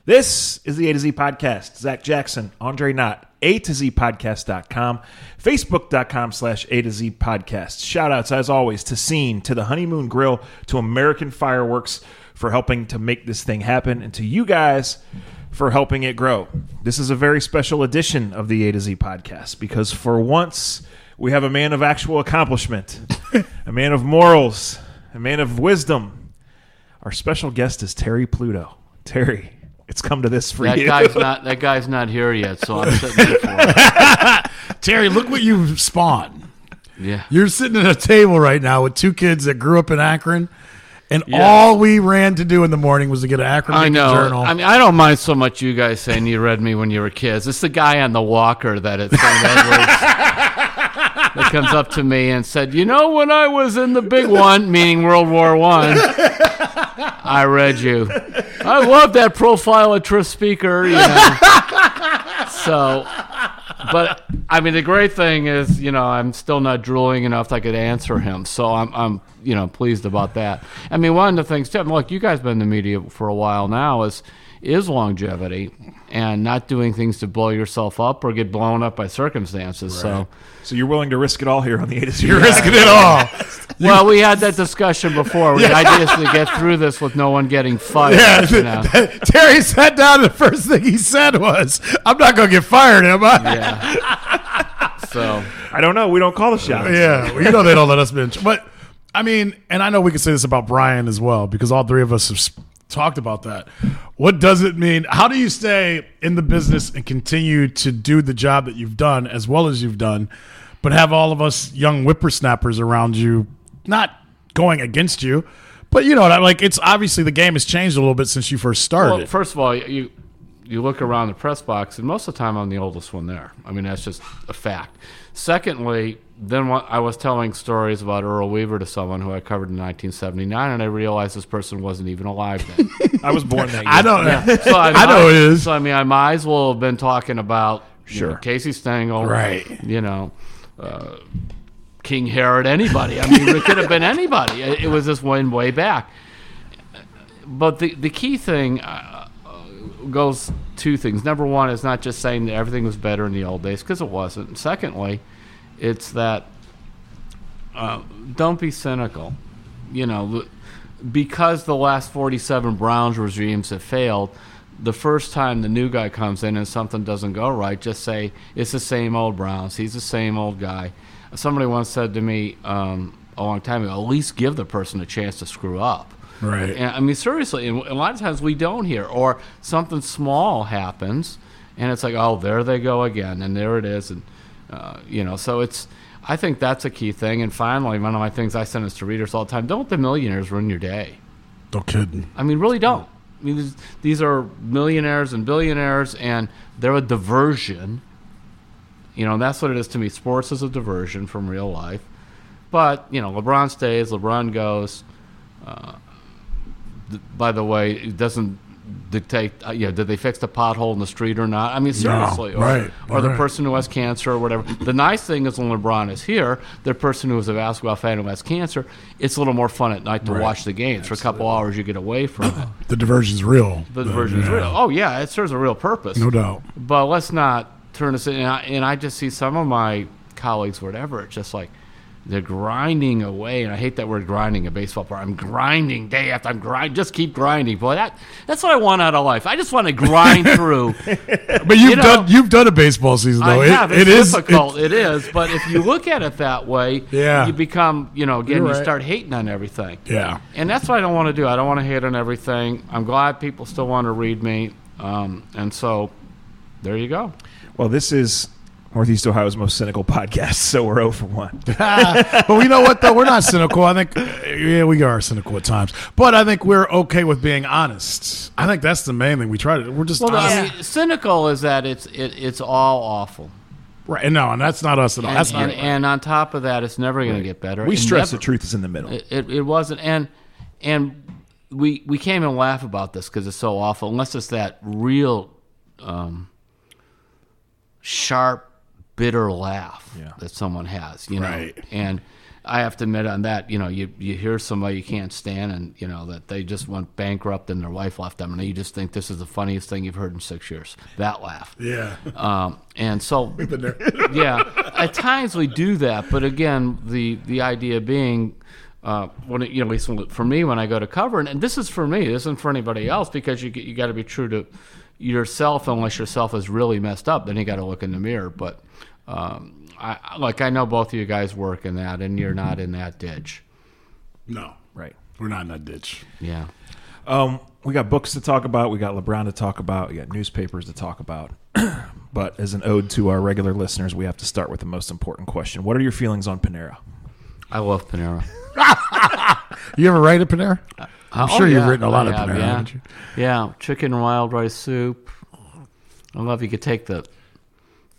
This is the A to Z Podcast. Zach Jackson, Andre Knott, A to Z Podcast.com, Facebook.com/A to Z Podcast. Shout outs, as always, to Scene, to the Honeymoon Grill, to American Fireworks for helping to make this thing happen, and to you guys for helping it grow. This is a very special edition of the A to Z Podcast because for once we have a man of actual accomplishment, a man of morals, a man of wisdom. Our special guest is Terry Pluto. Terry, it's come to this for you. That guy's not here yet, so I'm sitting in for it. Terry, look what you've spawned. Yeah. You're sitting at a table right now with two kids that grew up in Akron, and all we ran to do in the morning was to get an Akron Journal. I mean, I don't mind so much you guys saying you read me when you were kids. It's the guy on the walker that at St. Edward's that comes up to me and said, you know, when I was in the big one, meaning World War I read you. I love that profile of Trish Speaker, you know. So, but I mean, the great thing is, you know, I'm still not drooling enough that I could answer him. So I'm you know, pleased about that. I mean, one of the things too, look, you guys been in the media for a while now, is longevity and not doing things to blow yourself up or get blown up by circumstances. Right. So you're willing to risk it all here on the A to Z. You're risking it all. Well, we had that discussion before. The idea is to get through this with no one getting fired. Yeah, you know? Terry sat down and the first thing he said was, I'm not going to get fired, am I? Yeah. So I don't know. We don't call the shots. Yeah. Well, you know they don't let us bench. But, I mean, and I know we can say this about Brian as well because all three of us have talked about that. What does it mean? How do you stay in the business and continue to do the job that you've done as well as you've done, but have all of us young whippersnappers around you not going against you, but you know, like, it's obviously the game has changed a little bit since you first started. Well, first of all, you look around the press box, and most of the time I'm the oldest one there. I mean, that's just a fact. Secondly, then I was telling stories about Earl Weaver to someone who I covered in 1979, and I realized this person wasn't even alive then. I was born that year. I don't know. Yeah. So I know it is. So, I mean, I might as well have been talking about Sure. you know, Casey Stengel, Right. you know, King Herod, anybody. I mean, it could have been anybody. It was just way back. But the key thing goes two things. Number one is not just saying that everything was better in the old days, because it wasn't. And secondly, it's that don't be cynical. You know, because the last 47 Browns regimes have failed, the first time the new guy comes in and something doesn't go right, just say, it's the same old Browns. He's the same old guy. Somebody once said to me a long time ago, at least give the person a chance to screw up. Right. And, I mean, seriously, and a lot of times we don't hear. Or something small happens, and it's like, oh, there they go again, and there it is. And, you know, so I think that's a key thing. And finally, one of my things I send this to readers all the time, don't let the millionaires ruin your day. Don't kid. I mean, really don't. I mean, these are millionaires and billionaires, and they're a diversion. You know, and that's what it is to me. Sports is a diversion from real life. But, you know, LeBron stays, LeBron goes. By the way, it doesn't dictate, did they fix the pothole in the street or not? I mean, seriously. No, or the person who has cancer or whatever. The nice thing is when LeBron is here, the person who is a basketball fan who has cancer, it's a little more fun at night to watch the games. For a couple hours, you get away from it. The diversion's real. The diversion's real. Oh, yeah, it serves a real purpose. No doubt. But let's not turn this in. And I just see some of my colleagues, whatever, it's just like, they're grinding away, and I hate that word grinding, a baseball player. I'm grinding day after I'm grinding. Just keep grinding. Boy, that's what I want out of life. I just want to grind through. But you've done a baseball season, though. I have. It's difficult. It is. But if you look at it that way, you become, you know, again, you start hating on everything. Yeah. And that's what I don't want to do. I don't want to hate on everything. I'm glad people still want to read me. And so there you go. Well, this is Northeast Ohio's most cynical podcast, so we're 0 for 1. But you know what, though? We're not cynical. I think, we are cynical at times. But I think we're okay with being honest. I think that's the main thing. We're just honest. I mean, cynical is that it's all awful. Right. And that's not us at all. And on top of that, it's never going to get better. We stress the truth is in the middle. It wasn't. And we can't even laugh about this because it's so awful, unless it's that real sharp, bitter laugh that someone has, you know. Right. And I have to admit on that, you hear somebody you can't stand and, that they just went bankrupt and their wife left them, and you just think this is the funniest thing you've heard in 6 years. That laugh. Yeah. And so, yeah, at times we do that. But again, the idea being, when at least for me, when I go to cover, and this is for me, this isn't for anybody else, because you got to be true to yourself. Unless yourself is really messed up, then you got to look in the mirror. But I know both of you guys work in that, and you're not in that ditch. No, Right. we're not in that ditch. Yeah. We got books to talk about. We got LeBron to talk about. We got newspapers to talk about. But as an ode to our regular listeners, we have to start with the most important question. What are your feelings on Panera? I love Panera. You ever write at Panera? I'm sure you've written a lot of Panera, haven't you? Yeah, chicken and wild rice soup. I love you could take the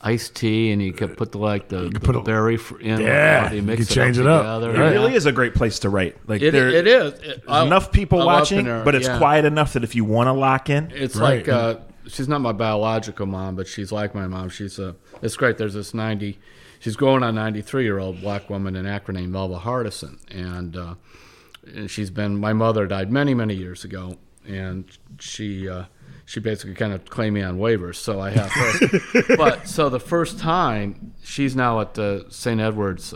iced tea and you could put the berry in. Yeah, you mix you can change it up. It really is a great place to write. Like it is. There's enough people watching, Panera, but it's quiet enough that if you want to lock in, it's right. like she's not my biological mom, but she's like my mom. It's great. There's this she's going on 93-year-old black woman in Akron named Melva Hardison, and she's been. My mother died many, many years ago, and she basically kind of claimed me on waivers, so I have her. But so the first time, she's now at the St. Edward's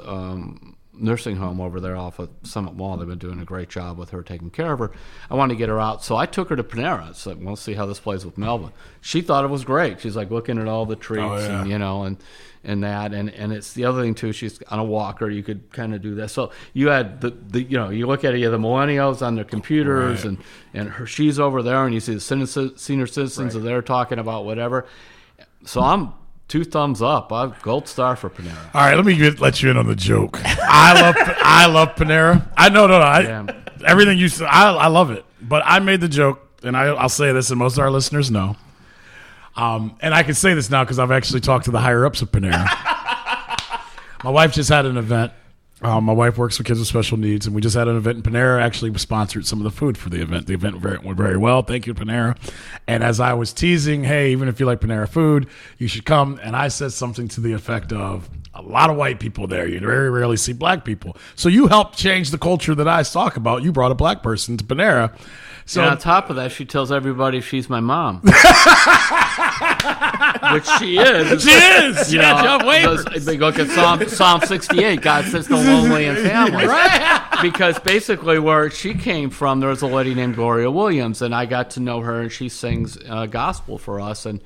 nursing home over there off of Summit Mall. They've been doing a great job with her, taking care of her. I wanted to get her out, so I took her to Panera. It's like, we'll see how this plays with Melva. She thought it was great. She's like looking at all the treats and that, and it's the other thing too. She's on a walker. You could kind of do that. So you had you look at it, you have the millennials on their computers, right. and she's over there, and you see the senior citizens are there talking about whatever. So I'm 2 thumbs up. Gold star for Panera. All right, let me let you in on the joke. I love Panera. Everything you said, I love it. But I made the joke, and I'll say this, and most of our listeners know. And I can say this now because I've actually talked to the higher ups of Panera. My wife just had an event. My wife works with kids with special needs, and we just had an event, and Panera actually sponsored some of the food for the event. The event went very well. Thank you, Panera. And as I was teasing, hey, even if you like Panera food, you should come. And I said something to the effect of, a lot of white people there. You very rarely see black people. So you helped change the culture that I talk about. You brought a black person to Panera. So and on top of that, she tells everybody she's my mom. Which she is. She is. They look at Psalm 68, God sits the lonely in families. Right. Because basically where she came from, there was a lady named Gloria Williams, and I got to know her, and she sings gospel for us and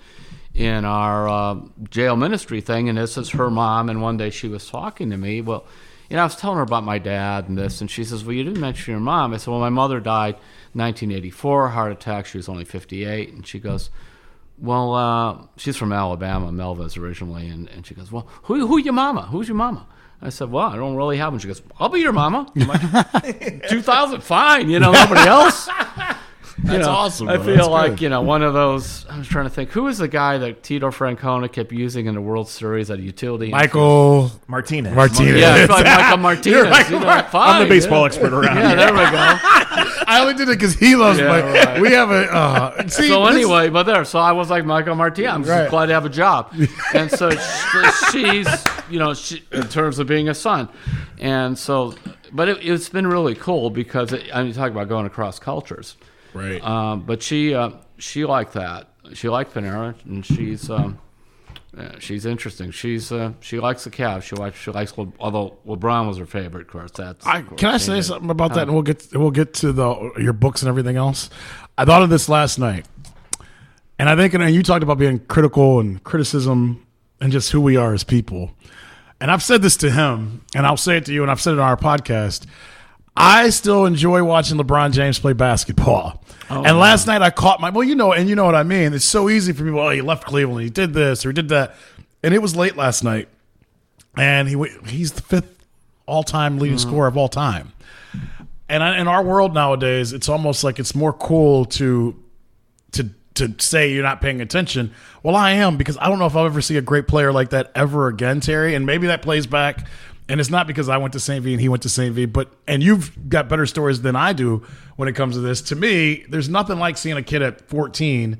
in our jail ministry thing, and this is her mom, and one day she was talking to me. Well, I was telling her about my dad and this, and she says, well, you didn't mention your mom. I said, well, my mother died 1984, heart attack. She was only 58. And she goes, well, she's from Alabama, Melva's originally. And she goes, well, who your mama? Who's your mama? I said, well, I don't really have one. She goes, I'll be your mama. I'm like, 2000, fine. Nobody else. That's awesome. I bro. feel That's like, good. One of those, I was trying to think, who was the guy that Tito Francona kept using in the World Series at a utility? Michael Martinez. Yeah, it's like Michael Martinez. Fine, I'm the baseball expert around here. Yeah, there we go. I only did it because he loves Mike. Right. We have a so anyway, so I was like Michael Martinez. I'm just glad to have a job. And so she's, in terms of being a son. And so, but it's been really cool because you talk about going across cultures. Right. But she liked that. She liked Panera, and she's interesting. She likes the Cavs. She likes although LeBron was her favorite, of course. Can I say something about that, and we'll get to your books and everything else. I thought of this last night, and I think, and you talked about being critical and criticism and just who we are as people. And I've said this to him, and I'll say it to you, and I've said it on our podcast. I still enjoy watching LeBron James play basketball. Last night I caught you know what I mean. It's so easy for people. Oh, he left Cleveland. He did this or he did that. And it was late last night. And he's the 5th all-time leading scorer of all time. And in our world nowadays, it's almost like it's more cool to say you're not paying attention. Well, I am, because I don't know if I'll ever see a great player like that ever again, Terry. And maybe that plays back. And it's not because I went to St. V and he went to St. V, and you've got better stories than I do when it comes to this. To me, there's nothing like seeing a kid at 14,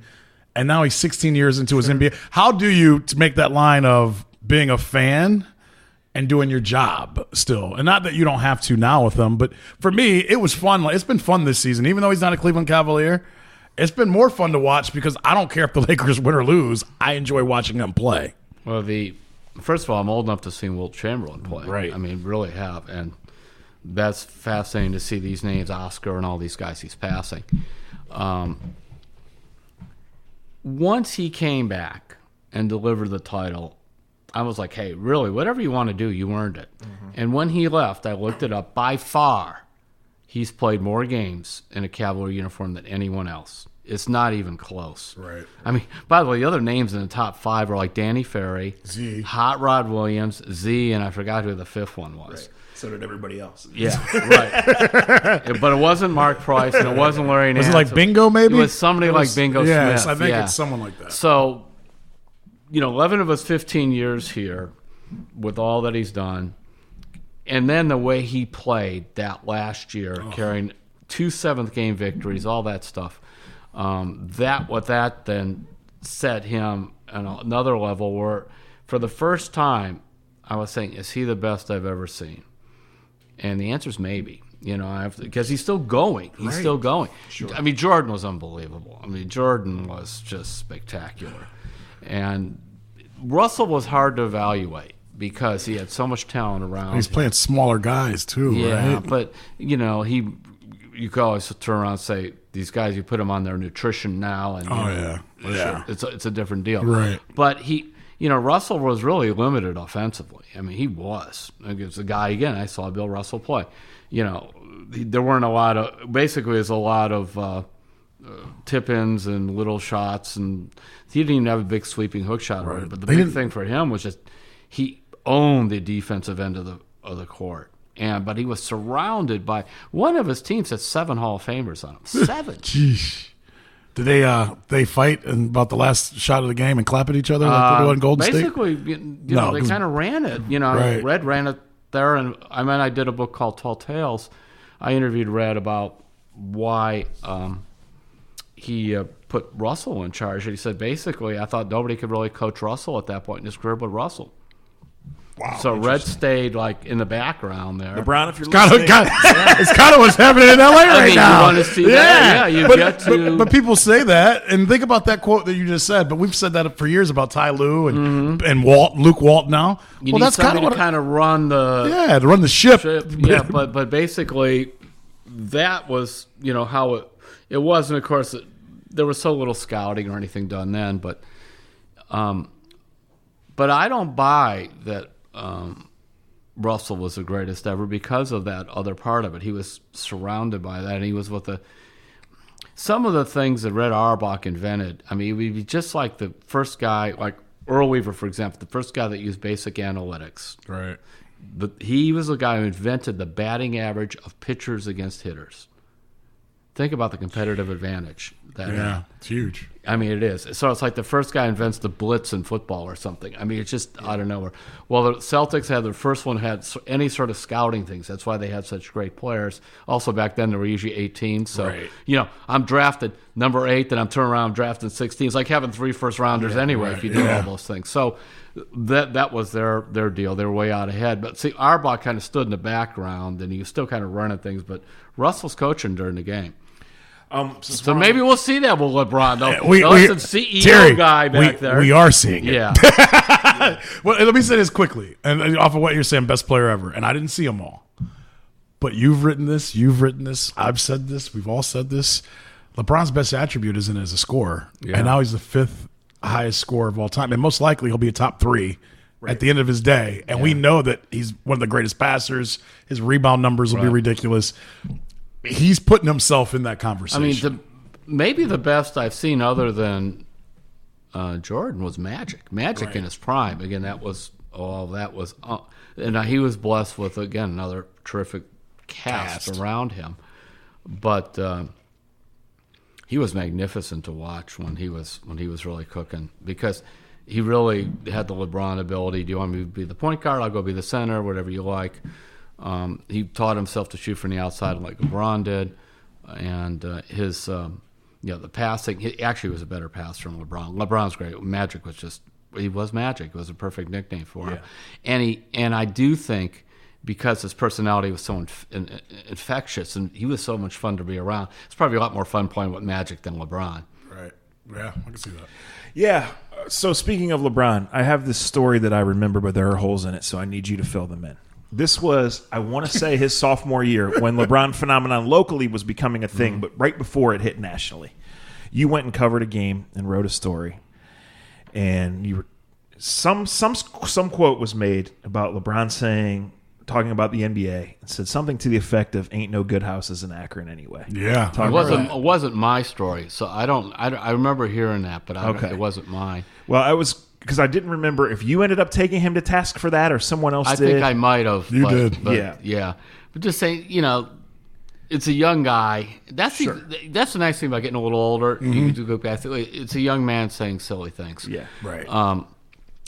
and now he's 16 years into his NBA. How do you make that line of being a fan and doing your job still. And not that you don't have to now with him, but for me, it was fun. It's been fun this season. Even though he's not a Cleveland Cavalier, it's been more fun to watch because I don't care if the Lakers win or lose. I enjoy watching them play. Well, first of all, I'm old enough to see Wilt Chamberlain play. Right. I mean, really have. And that's fascinating to see these names, Oscar and all these guys he's passing. Once he came back and delivered the title, I was like, hey, really, whatever you want to do, you earned it. Mm-hmm. And when he left, I looked it up. By far, he's played more games in a Cavalier uniform than anyone else. It's not even close. Right. I mean, by the way, the other names in the top 5 are like Danny Ferry, Z, Hot Rod Williams, Z, and I forgot who the 5th one was. Right. So did everybody else. Yeah, right. But it wasn't Mark Price, and it wasn't Larry Nance. Was it like Bingo, maybe? It was somebody like Bingo yes, Smith. I think it's someone like that. So, 11 of his 15 years here with all that he's done, and then the way he played that last year, carrying 2 seventh-game victories, all that stuff, that then set him on another level where, for the first time, I was saying, is he the best I've ever seen? And the answer is maybe. Because he's still going. He's still going. Sure. I mean, Jordan was unbelievable. I mean, Jordan was just spectacular. And Russell was hard to evaluate because he had so much talent around. He's playing smaller guys too, yeah, right? But you could always turn around and say these guys, you put them on their nutrition now, and it's a different deal, right? But Russell was really limited offensively. I mean, he was. It's a guy again. I saw Bill Russell play. There weren't a lot of. Basically, there's a lot of tip-ins and little shots, and he didn't even have a big sweeping hook shot. Right. But the big thing for him was just he owned the defensive end of the court. But he was surrounded by one of his teams had 7 Hall of Famers on him. 7. Jeez. Did they fight about the last shot of the game and clap at each other like they do in Golden State? Basically, they kind of ran it. Right. Red ran it there, and I did a book called Tall Tales. I interviewed Red about why he put Russell in charge. And he said, basically, I thought nobody could really coach Russell at that point in his career but Russell. Wow, so Red stayed like in the background there. LeBron, if you're listening, listening, it's kind of what's happening in LA right now. You want to see that? Yeah, but people say that, and think about that quote that you just said. But we've said that for years about Ty Lue and Luke Walton now. You need somebody to kind of run the to run the ship. Yeah, but basically that was how it was, and of course there was so little scouting or anything done then. But I don't buy that. Russell was the greatest ever because of that other part of it. He was surrounded by that, and he was with some of the things that Red Auerbach invented. I mean, he would be just like the first guy, like Earl Weaver, for example, the first guy that used basic analytics. Right. But he was the guy who invented the batting average of pitchers against hitters. Think about the competitive advantage. It's huge. I mean, it is. So it's like the first guy invents the blitz in football or something. I mean, it's just out of nowhere. Well, the Celtics had the first one had any sort of scouting things. That's why they had such great players. Also, back then, there were usually 18. So, I'm drafted number 8, then I'm turning around drafting 16. It's like having 3 first-rounders anyway if you do all those things. So that was their deal. They were way out ahead. But, see, Auerbach kind of stood in the background, and he was still kind of running things. But Russell's coaching during the game. So maybe we'll see that with LeBron. CEO Terry, guy back there. We are seeing it. Yeah. Well, let me say this quickly, and off of what you're saying, best player ever. And I didn't see them all. But you've written this. I've said this. We've all said this. LeBron's best attribute isn't as a scorer. Yeah. And now he's the 5th highest scorer of all time. And most likely he'll be a top 3 at the end of his day. And we know that he's one of the greatest passers. His rebound numbers will be ridiculous. He's putting himself in that conversation. I mean, maybe the best I've seen other than Jordan was Magic. Magic in his prime. Again, and he was blessed with, again, another terrific cast around him. But he was magnificent to watch when he was really cooking, because he really had the LeBron ability. Do you want me to be the point guard? I'll go be the center, whatever you like. He taught himself to shoot from the outside like LeBron did, and his the passing. He actually was a better passer than LeBron. LeBron's great. Magic was just he was magic. It was a perfect nickname for him. Yeah. And I do think because his personality was so infectious and he was so much fun to be around, it's probably a lot more fun playing with Magic than LeBron. Right. Yeah, I can see that. Yeah. So speaking of LeBron, I have this story that I remember, but there are holes in it, so I need you to fill them in. This was, I want to say, his sophomore year when LeBron phenomenon locally was becoming a thing, but right before it hit nationally. You went and covered a game and wrote a story, and you were some quote was made about LeBron talking about the NBA and said something to the effect of "Ain't no good houses in Akron anyway." Yeah, it wasn't my story, so I remember hearing that, but it wasn't mine. Well, because I didn't remember if you ended up taking him to task for that or someone else did. I think I might have. You did. But, yeah. But just saying, it's a young guy. That's the nice thing about getting a little older. Mm-hmm. You can go back. It's a young man saying silly things. Yeah, right.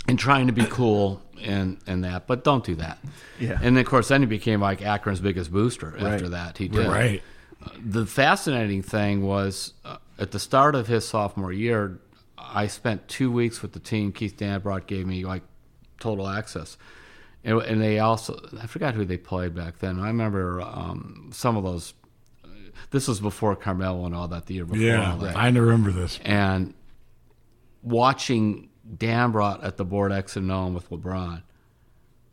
And trying to be cool and that, but don't do that. Yeah. And then, of course, then he became like Akron's biggest booster after that. He did. Right. The fascinating thing was at the start of his sophomore year, I spent 2 weeks with the team. Keith Danbrot gave me like total access. And they also, I forgot who they played back then. I remember some of those. This was before Carmelo and all that, the year before. Yeah, all that. I remember this. And watching Danbrot at the board X and O with LeBron,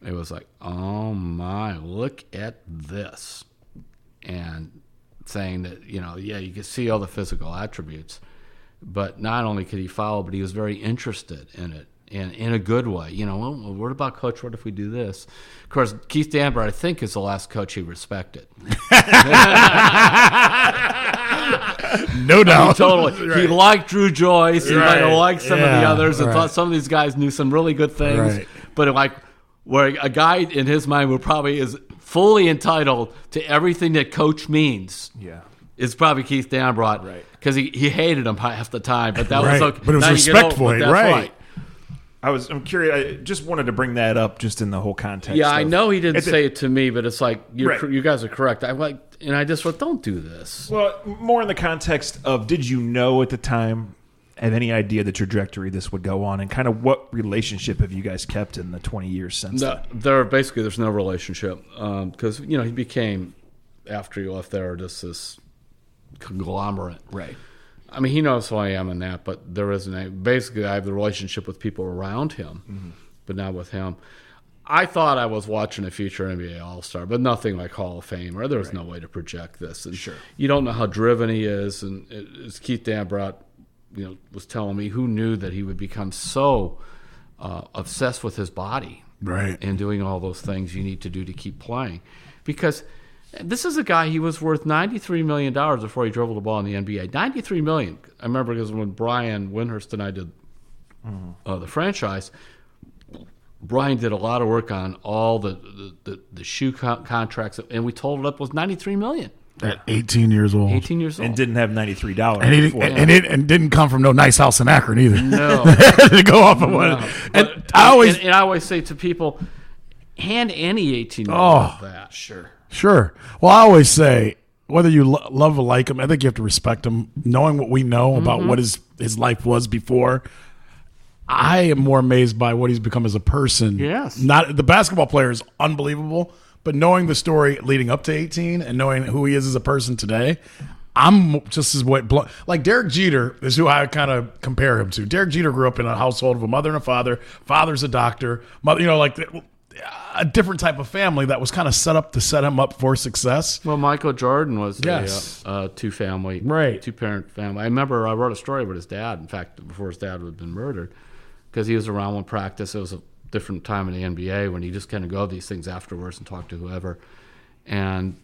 it was like, oh my, look at this. And saying that, you could see all the physical attributes. But not only could he follow, but he was very interested in it. And in a good way, well, what about Coach? What if we do this? Of course, Keith Danbrot, I think, is the last coach he respected. No doubt. Totally. Right. He liked Drew Joyce. He might have liked some of the others and thought some of these guys knew some really good things. Right. But where a guy in his mind would probably is fully entitled to everything that coach means. Yeah. It's probably Keith Danbrot. Right. Because he hated him half the time. But that was okay. But it was respectful. Right. I'm curious. I just wanted to bring that up just in the whole context. Yeah, I know he didn't say it to me, but it's like you guys are correct. And I just thought, don't do this. Well, more in the context of, did you know at the time, have any idea the trajectory this would go on, and kind of what relationship have you guys kept in the 20 years since then? There's no relationship because he became, after he left there, just this conglomerate. Right. I mean, he knows who I am in that, but there isn't basically, I have the relationship with people around him, but not with him. I thought I was watching a future NBA All-Star, but nothing like Hall of Fame, or there was no way to project this. And you don't know how driven he is. And as Keith Danbrot, was telling me, who knew that he would become so obsessed with his body, right, and doing all those things you need to do to keep playing, because this is a guy, he was worth $93 million before he dribbled the ball in the NBA. $93 million. I remember because when Brian Windhurst and I did the franchise, Brian did a lot of work on all the shoe contracts, and we totaled up was $93 million. At 18 years old. 18 years old. And didn't have $93. And didn't come from no nice house in Akron either. No. To go off of one. And I always say to people, hand any 18-year-old that. Sure. Well, I always say, whether you love or like him, I think you have to respect him. Knowing what we know about what his life was before, I am more amazed by what he's become as a person. Yes. Not the basketball player is unbelievable, but knowing the story leading up to 18 and knowing who he is as a person today, I'm just as like Derek Jeter is who I kind of compare him to. Derek Jeter grew up in a household of a mother and a father. Father's a doctor. Mother, a different type of family that was kind of set up to set him up for success. Well, Michael Jordan was a two-parent family. I remember I wrote a story about his dad, in fact, before his dad had been murdered, because he was around one practice. It was a different time in the NBA when you just kind of go to these things afterwards and talk to whoever. And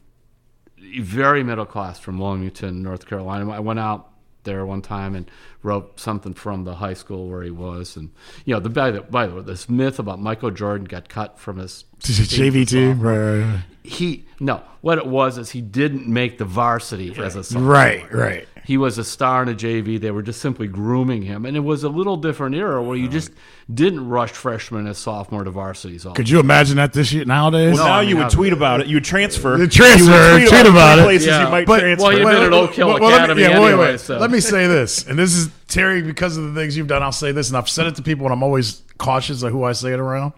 very middle class from Wilmington, North Carolina. I went out there one time and wrote something from the high school where he was, and by the way, this myth about Michael Jordan got cut from his JV team, right. What it was is he didn't make the varsity as a sophomore. Right. He was a star in a JV. They were just simply grooming him. And it was a little different era where you just didn't rush freshmen as sophomore to varsities. Could you imagine that this year nowadays? Well, now you would tweet about it. You would transfer. Tweet about it. Places you might transfer. Well, you've been at Oak Hill Academy anyway. So. Let me say this, and this is, Terry, because of the things you've done, I'll say this, and I've said it to people, and I'm always cautious of who I say it around.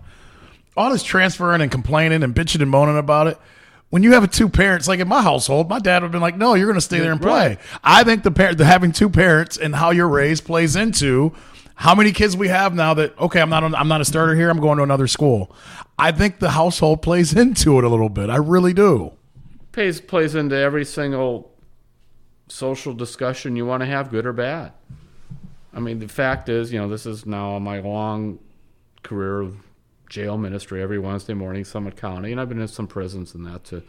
All this transferring and complaining and bitching and moaning about it, when you have two parents, like in my household, my dad would have been like, no, you're going to stay there and play. Right. I think the having two parents and how you're raised plays into how many kids we have now that, okay, I'm not a starter here, I'm going to another school. I think the household plays into it a little bit. I really do. Plays into every single social discussion you want to have, good or bad. I mean, the fact is, this is now my long career of jail ministry every Wednesday morning, Summit County, and I've been in some prisons and that to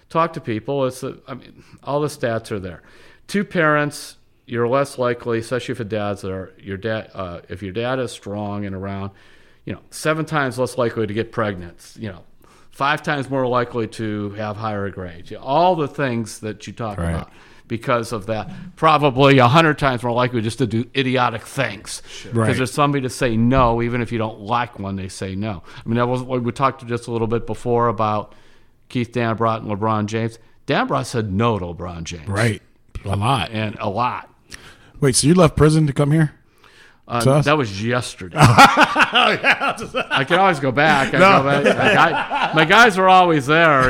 talk to people. All the stats are there. Two parents, you're less likely, especially if if your dad is strong and around, 7 times less likely to get pregnant, 5 times more likely to have higher grades. All the things that you talk about. Because of that, probably 100 times more likely just to do idiotic things. Because there's somebody to say no, even if you don't like when they say no. I mean, that was what we talked just a little bit before about Keith Dambrot and LeBron James. Dambrot said no to LeBron James. Right. A lot. Wait, so you left prison to come here? That was yesterday. I can always go back. My guys are always there,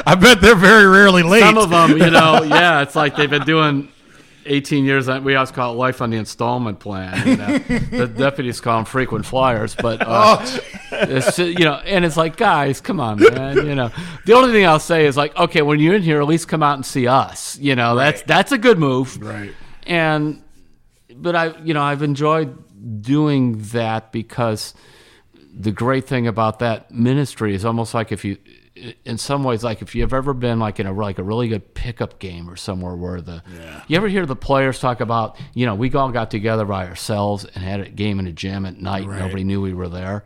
I bet they're very rarely late. Some of them, it's like they've been doing 18 years. We always call it life on the installment plan. The deputies call them frequent flyers. But, it's, and it's like, guys, come on, man. The only thing I'll say is like, okay, when you're in here, at least come out and see us. That's a good move. Right. But I've enjoyed doing that because the great thing about that ministry is almost like in some ways, like if you've ever been like in a really good pickup game or somewhere where you ever hear the players talk about, we all got together by ourselves and had a game in a gym at night. Right. Nobody knew we were there.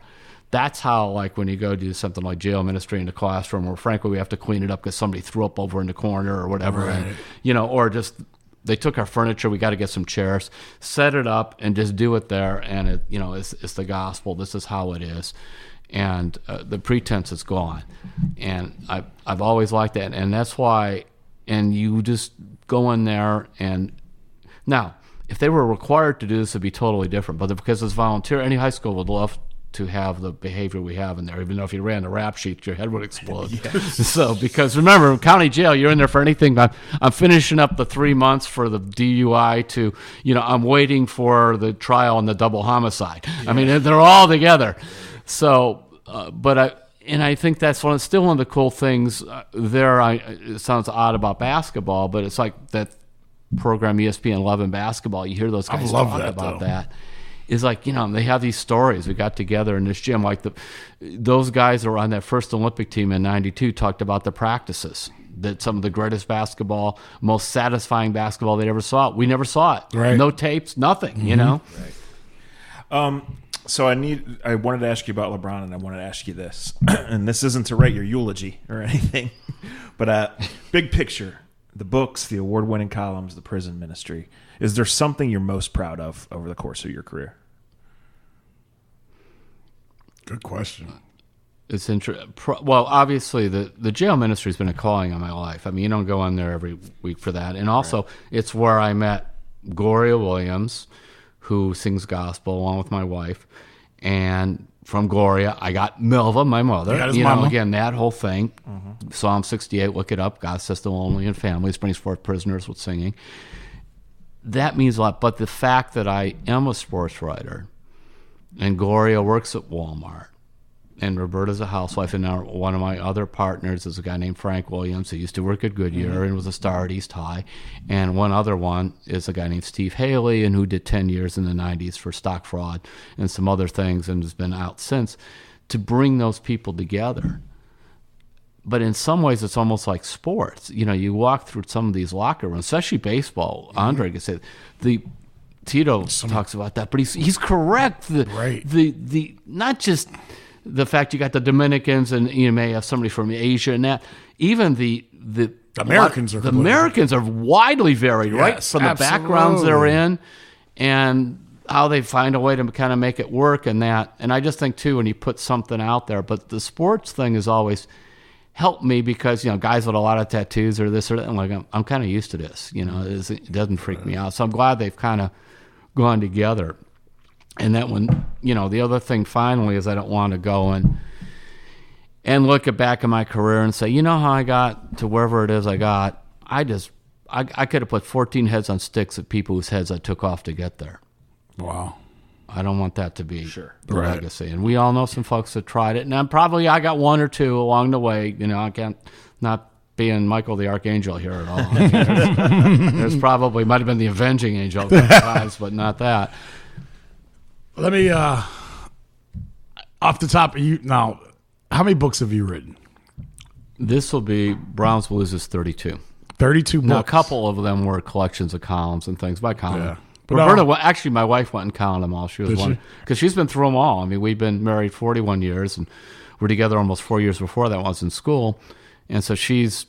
That's how, like, when you go do something like jail ministry in the classroom, where frankly we have to clean it up because somebody threw up over in the corner or whatever, right. And, or just they took our furniture. We got to get some chairs, set it up, and just do it there. And it's the gospel. This is how it is. And the pretense is gone. And I've always liked that. And that's why, and you just go in there and, now, if they were required to do this, it'd be totally different. But because it's volunteer, any high school would love to have the behavior we have in there. Even though if you ran the rap sheet, your head would explode. Yes. So, because remember, county jail, you're in there for anything. I'm finishing up the 3 months for the DUI to, I'm waiting for the trial on the double homicide. Yeah. I mean, they're all together. So, I think that's still one of the cool things there. It sounds odd about basketball, but it's like that program ESPN 11 basketball. You hear those guys talk about that. Is like, they have these stories. We got together in this gym. Like those guys that were on that first Olympic team in '92 talked about the practices. That some of the greatest basketball, most satisfying basketball they ever saw. We never saw it. Right. No tapes, nothing. Mm-hmm. Right. So I wanted to ask you about LeBron, and I wanted to ask you this. And this isn't to write your eulogy or anything, but big picture, the books, the award-winning columns, the prison ministry. Is there something you're most proud of over the course of your career? Good question. It's interesting. Well, obviously, the jail ministry has been a calling on my life. I mean, you don't go in there every week for that. And also, It's where I met Gloria Williams, who sings gospel along with my wife. And from Gloria, I got Milva, my mother. Again, that whole thing. Mm-hmm. Psalm 68, look it up. God says the lonely and families brings forth prisoners with singing. That means a lot. But the fact that I am a sports writer, and Gloria works at Walmart, and Roberta's a housewife, and now one of my other partners is a guy named Frank Williams who used to work at Goodyear and was a star at East High, and one other one is a guy named Steve Haley, and who did 10 years in the 90s for stock fraud and some other things and has been out since, to bring those people together. But in some ways, it's almost like sports. You walk through some of these locker rooms, especially baseball. Andre could say, Tito talks about that, but he's correct. The not just the fact you got the Dominicans and you may have somebody from Asia and that, even the Americans are widely varied, right? From the backgrounds they're in and how they find a way to kind of make it work and that. And I just think too, when you put something out there, but the sports thing has always helped me because, guys with a lot of tattoos or this or that, I'm kind of used to this, it doesn't freak me out. So I'm glad they've kind of gone together. And that when, the other thing finally is I don't want to go and look back at my career and say, how I got to wherever it is I got. I could have put 14 heads on sticks of people whose heads I took off to get there. Wow. I don't want that to be the legacy. And we all know some folks that tried it. And I got one or two along the way. I can't not being Michael the Archangel here at all. I mean, there's probably, might have been the Avenging Angel times, but not that. Let me, off the top of you, now, how many books have you written? This will be Browns Blues is 32. 32 books. Now, a couple of them were collections of columns and things by column. Yeah. Roberta, actually, my wife went and counted them all. She was one because she's been through them all. I mean, we've been married 41 years, and we're together almost 4 years before that. I was in school, and so she's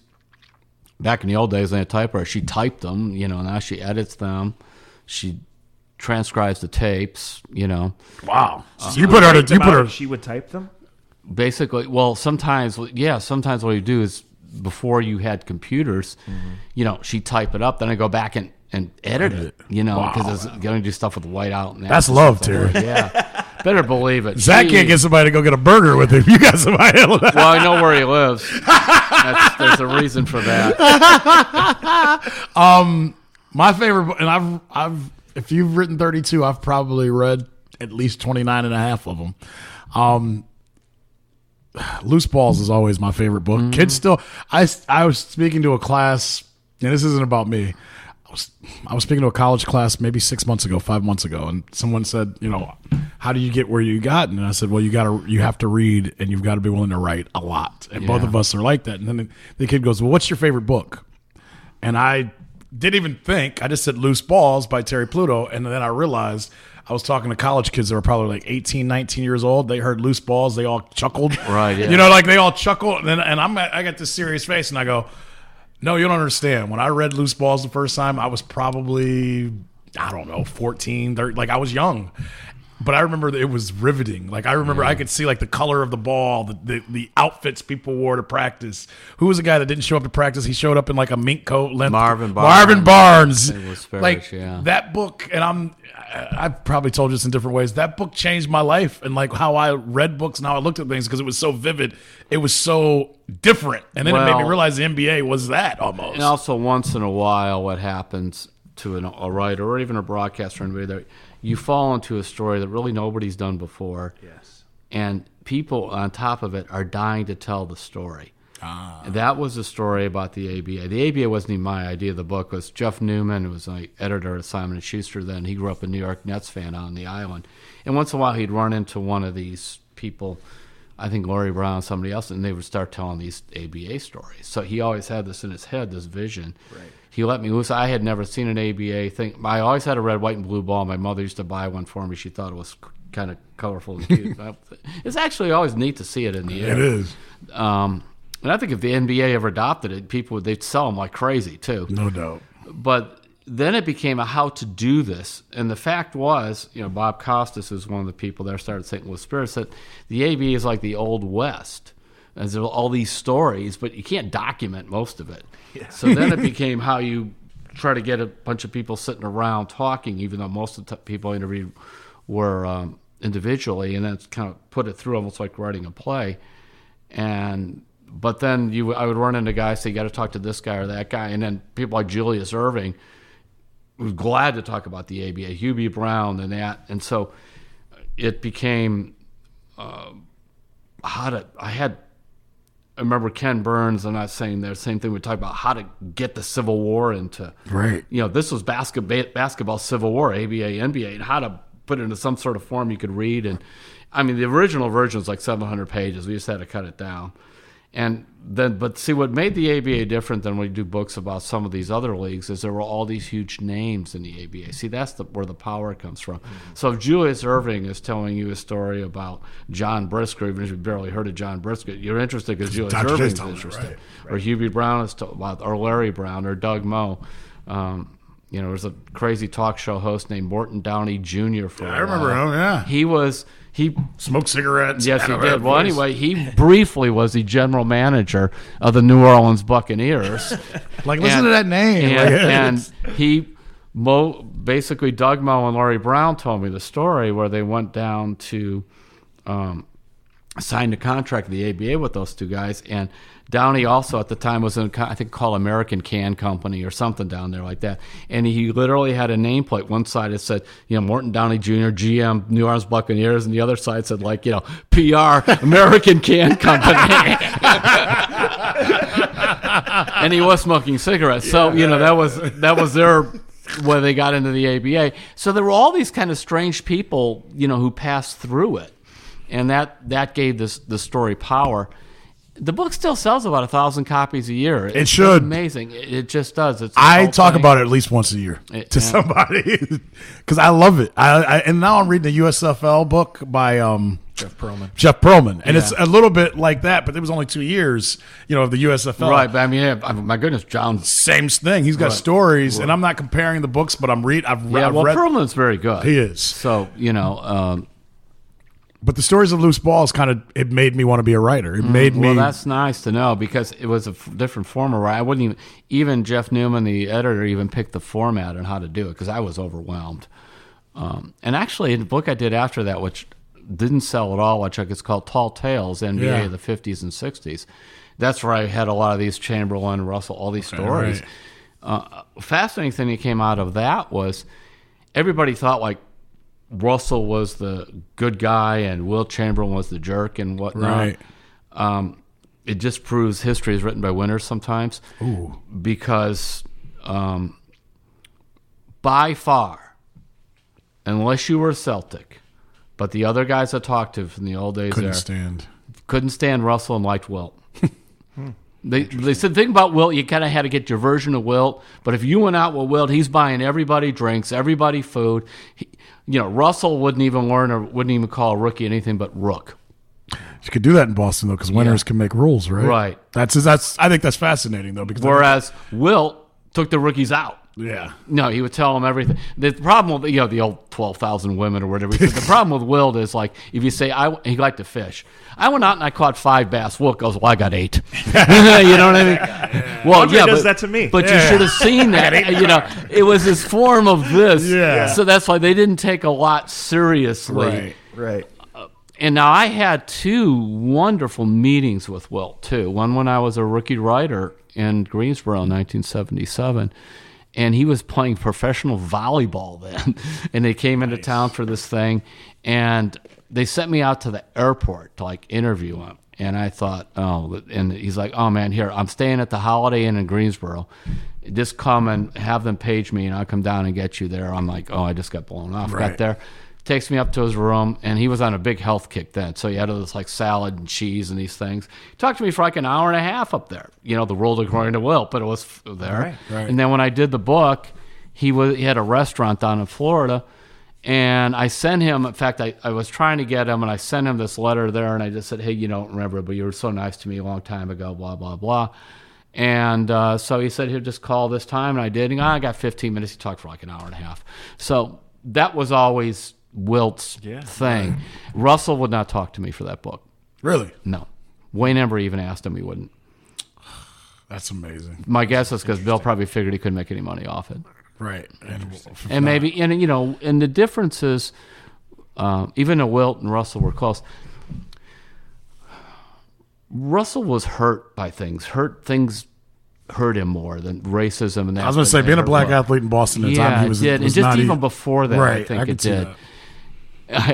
back in the old days. They had typewriter. She typed them, Now she edits them. She transcribes the tapes. Wow. So you put her. She would type them. Basically, well, sometimes what you do is before you had computers, she'd type it up. Then I go back and edit it, because it's going to do stuff with whiteout. And that's love, Terry. Yeah, better believe it. Zach can't get somebody to go get a burger with him. You got somebody else. Well, I know where he lives. There's a reason for that. My favorite book, and I've if you've written 32, I've probably read at least 29 and a half of them. Loose Balls is always my favorite book. Mm-hmm. Kids still, I was speaking to a class, and this isn't about me. I was speaking to a college class maybe 5 months ago, and someone said, how do you get where you got? And I said, well, you have to read, and you've got to be willing to write a lot. And both of us are like that. And then the kid goes, well, what's your favorite book? And I didn't even think. I just said Loose Balls by Terry Pluto, and then I realized I was talking to college kids that were probably like 18, 19 years old. They heard Loose Balls. They all chuckled. Right, yeah. They all chuckled. And I got this serious face, and I go, no, you don't understand. When I read Loose Balls the first time, I was probably, 14, 13. I was young. But I remember that it was riveting. I remember I could see the color of the ball, the outfits people wore to practice. Who was the guy that didn't show up to practice? He showed up in a mink coat. Marvin Barnes. It was Sparish, that book, and I've probably told you this in different ways. That book changed my life and how I read books and how I looked at things because it was so vivid. It was so different. And then it made me realize the NBA was that almost. And also once in a while what happens to a writer or even a broadcaster, you fall into a story that really nobody's done before. Yes. And people on top of it are dying to tell the story. And that was a story about the ABA. The ABA wasn't even my idea. The book was Jeff Newman, who was an editor at Simon & Schuster then. He grew up a New York Nets fan on the island. And once in a while he'd run into one of these people, I think Laurie Brown, somebody else, and they would start telling these ABA stories. So he always had this in his head, this vision. Right. He let me loose. I had never seen an ABA thing. I always had a red, white, and blue ball. My mother used to buy one for me. She thought it was kind of colorful and cute. It's actually always neat to see it in the air. It is. And I think if the NBA ever adopted it, they'd sell them like crazy too. No doubt. But then it became a how to do this. And the fact was, Bob Costas is one of the people there started St. Louis Spirits, that the ABA is like the Old West. And there's all these stories, but you can't document most of it. Yeah. So then it became how you try to get a bunch of people sitting around talking, even though most of the people interviewed were individually, and then kind of put it through almost like writing a play. But then I would run into guys, say, you got to talk to this guy or that guy, and then people like Julius Erving was glad to talk about the ABA, Hugh B. Brown and that. And so it became I remember Ken Burns, I'm not saying the same thing, we talked about how to get the Civil War into, right. This was basketball Civil War, ABA, NBA, and how to put it into some sort of form you could read. And I mean, the original version was like 700 pages. We just had to cut it down. And then, but see, what made the ABA different than when we do books about some of these other leagues is there were all these huge names in the ABA. See, that's where the power comes from. Mm-hmm. So if Julius Erving is telling you a story about John Brisker, even if you barely heard of John Brisker, you're interested because Julius Erving's interested. Right. Or Hubie Brown is about, or Larry Brown, or Doug Moe. There's a crazy talk show host named Morton Downey Jr. I remember him, yeah. He smoked cigarettes. Yes, he did. Well, anyway, he briefly was the general manager of the New Orleans Buccaneers. Listen to that name. And he basically, Doug Moe and Larry Brown told me the story where they went down to sign a contract with the ABA with those two guys, and Downey also at the time was in, I think, called American Can Company or something down there like that. And he literally had a nameplate. One side it said, Morton Downey Jr., GM, New Orleans Buccaneers, and the other side said, PR, American Can Company. And he was smoking cigarettes. So, that was their where they got into the ABA. So there were all these kind of strange people, who passed through it. And that gave the story power. The book still sells about 1,000 copies a year. It should. It's amazing. It just does. I talk about it at least once a year to somebody because I love it. And now I'm reading the USFL book by Jeff Pearlman. And it's a little bit like that, but it was only 2 years, of the USFL. Right, but my goodness, John. Same thing. He's got stories, and I'm not comparing the books, but I've read. Pearlman's very good. He is. So, but the stories of loose balls it made me want to be a writer. It made me. Well, that's nice to know because it was a different form of writing. I wouldn't even Jeff Newman, the editor, even picked the format and how to do it because I was overwhelmed. And actually, in the book I did after that, which didn't sell at all, which it's called Tall Tales, NBA of the 50s and 60s. That's where I had a lot of these Chamberlain, Russell, all these stories. Right. Fascinating thing that came out of that was everybody thought Russell was the good guy and Wilt Chamberlain was the jerk and whatnot. Right. It just proves history is written by winners sometimes. Ooh. Because by far, unless you were a Celtic, but the other guys I talked to from the old days couldn't stand Russell and liked Wilt. They said the thing about Wilt, you kind of had to get your version of Wilt, but if you went out with Wilt, he's buying everybody drinks, everybody food. Russell wouldn't even learn or wouldn't even call a rookie anything but Rook. You could do that in Boston though, because winners can make rules, right? Right. That's. I think that's fascinating though, because whereas Wilt took the rookies out. Yeah. No, he would tell them everything. The problem with the old 12,000 women or whatever. He said, the problem with Wilt is if you say he liked to fish. I went out and I caught 5 bass. Wilt goes, well, I got 8. You know what I mean? Well, Andre does that to me. But you should have seen that. It was his form of this. Yeah. So that's why they didn't take a lot seriously. Right. And now I had 2 wonderful meetings with Wilt too. One when I was a rookie writer in Greensboro in 1977. And he was playing professional volleyball then. And they came into town for this thing. And they sent me out to the airport to interview him. And I thought, and he's like, oh man, here, I'm staying at the Holiday Inn in Greensboro. Just come and have them page me and I'll come down and get you there. I'm like, I just got blown off. Right. Got there. Takes me up to his room, and he was on a big health kick then. So he had all this salad and cheese and these things. He talked to me for an hour and a half up there. The world according to Wilt, but it was there. Right. And then when I did the book, he had a restaurant down in Florida, and I sent him. In fact, I was trying to get him, and I sent him this letter there, and I just said, hey, you don't remember, but you were so nice to me a long time ago, blah, blah, blah. And so he said he'll just call this time, and I did. And I got 15 minutes. He talked for an hour and a half. So that was always Wilt's thing. Russell would not talk to me for that book. Really? No. Wayne Embry even asked him, he wouldn't. That's amazing. My guess is because Bill probably figured he couldn't make any money off it. Right. And maybe, and the difference is, even though Wilt and Russell were close, Russell was hurt by things. Things hurt him more than racism. And that I was going to say, being a black athlete in Boston at the time, he was, it did. And just even before that, right, I think it did. That.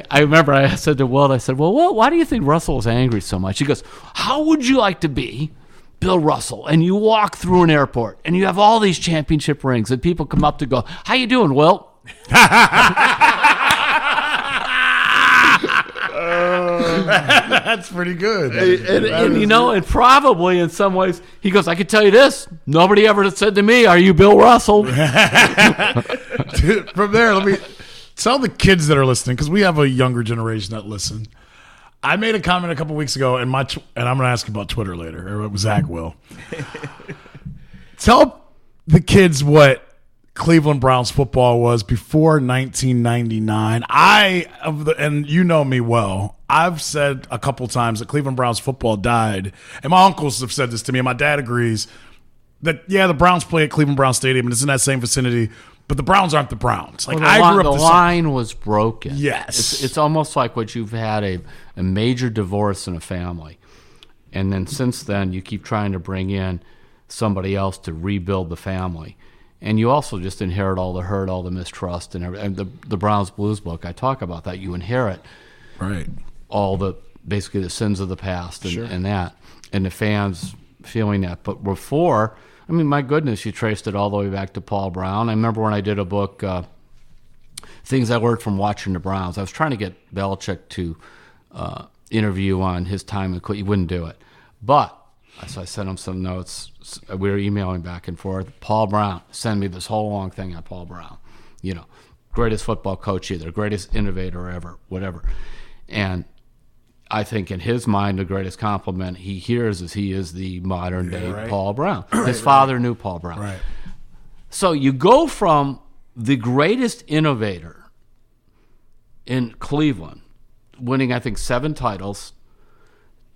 I remember I said to Wilt, well, why do you think Russell was angry so much? He goes, how would you like to be Bill Russell, and you walk through an airport, and you have all these championship rings, and people come up to go, how you doing, Wilt? That's pretty good. And probably in some ways, he goes, I could tell you this. Nobody ever said to me, are you Bill Russell? From there, let me tell the kids that are listening, because we have a younger generation that listen. I made a comment a couple weeks ago, and I'm going to ask you about Twitter later, or Zach will. Tell the kids what Cleveland Browns football was before 1999. And you know me well, I've said a couple times that Cleveland Browns football died, and my uncles have said this to me, and my dad agrees that, yeah, the Browns play at Cleveland Brown Stadium, and it's in that same vicinity, but the Browns aren't the Browns. Like, I grew up the line was broken. Yes. It's almost like what you've had a major divorce in a family, and then since then you keep trying to bring in somebody else to rebuild the family. And you also just inherit all the hurt, all the mistrust, and everything. The Browns Blues book, I talk about that. You inherit all basically the sins of the past and that, and the fans feeling that. But before, I mean, my goodness, you traced it all the way back to Paul Brown. I remember when I did a book, Things I Learned from Watching the Browns. I was trying to get Belichick to interview on his time in Cleveland. He wouldn't do it. But so I sent him some notes. We were emailing back and forth. Paul Brown, send me this whole long thing on Paul Brown. Greatest football coach either, greatest innovator ever, whatever. And I think in his mind, the greatest compliment he hears is he is the modern day Paul Brown. His father knew Paul Brown. Right. So you go from the greatest innovator in Cleveland, winning, I think, 7 titles,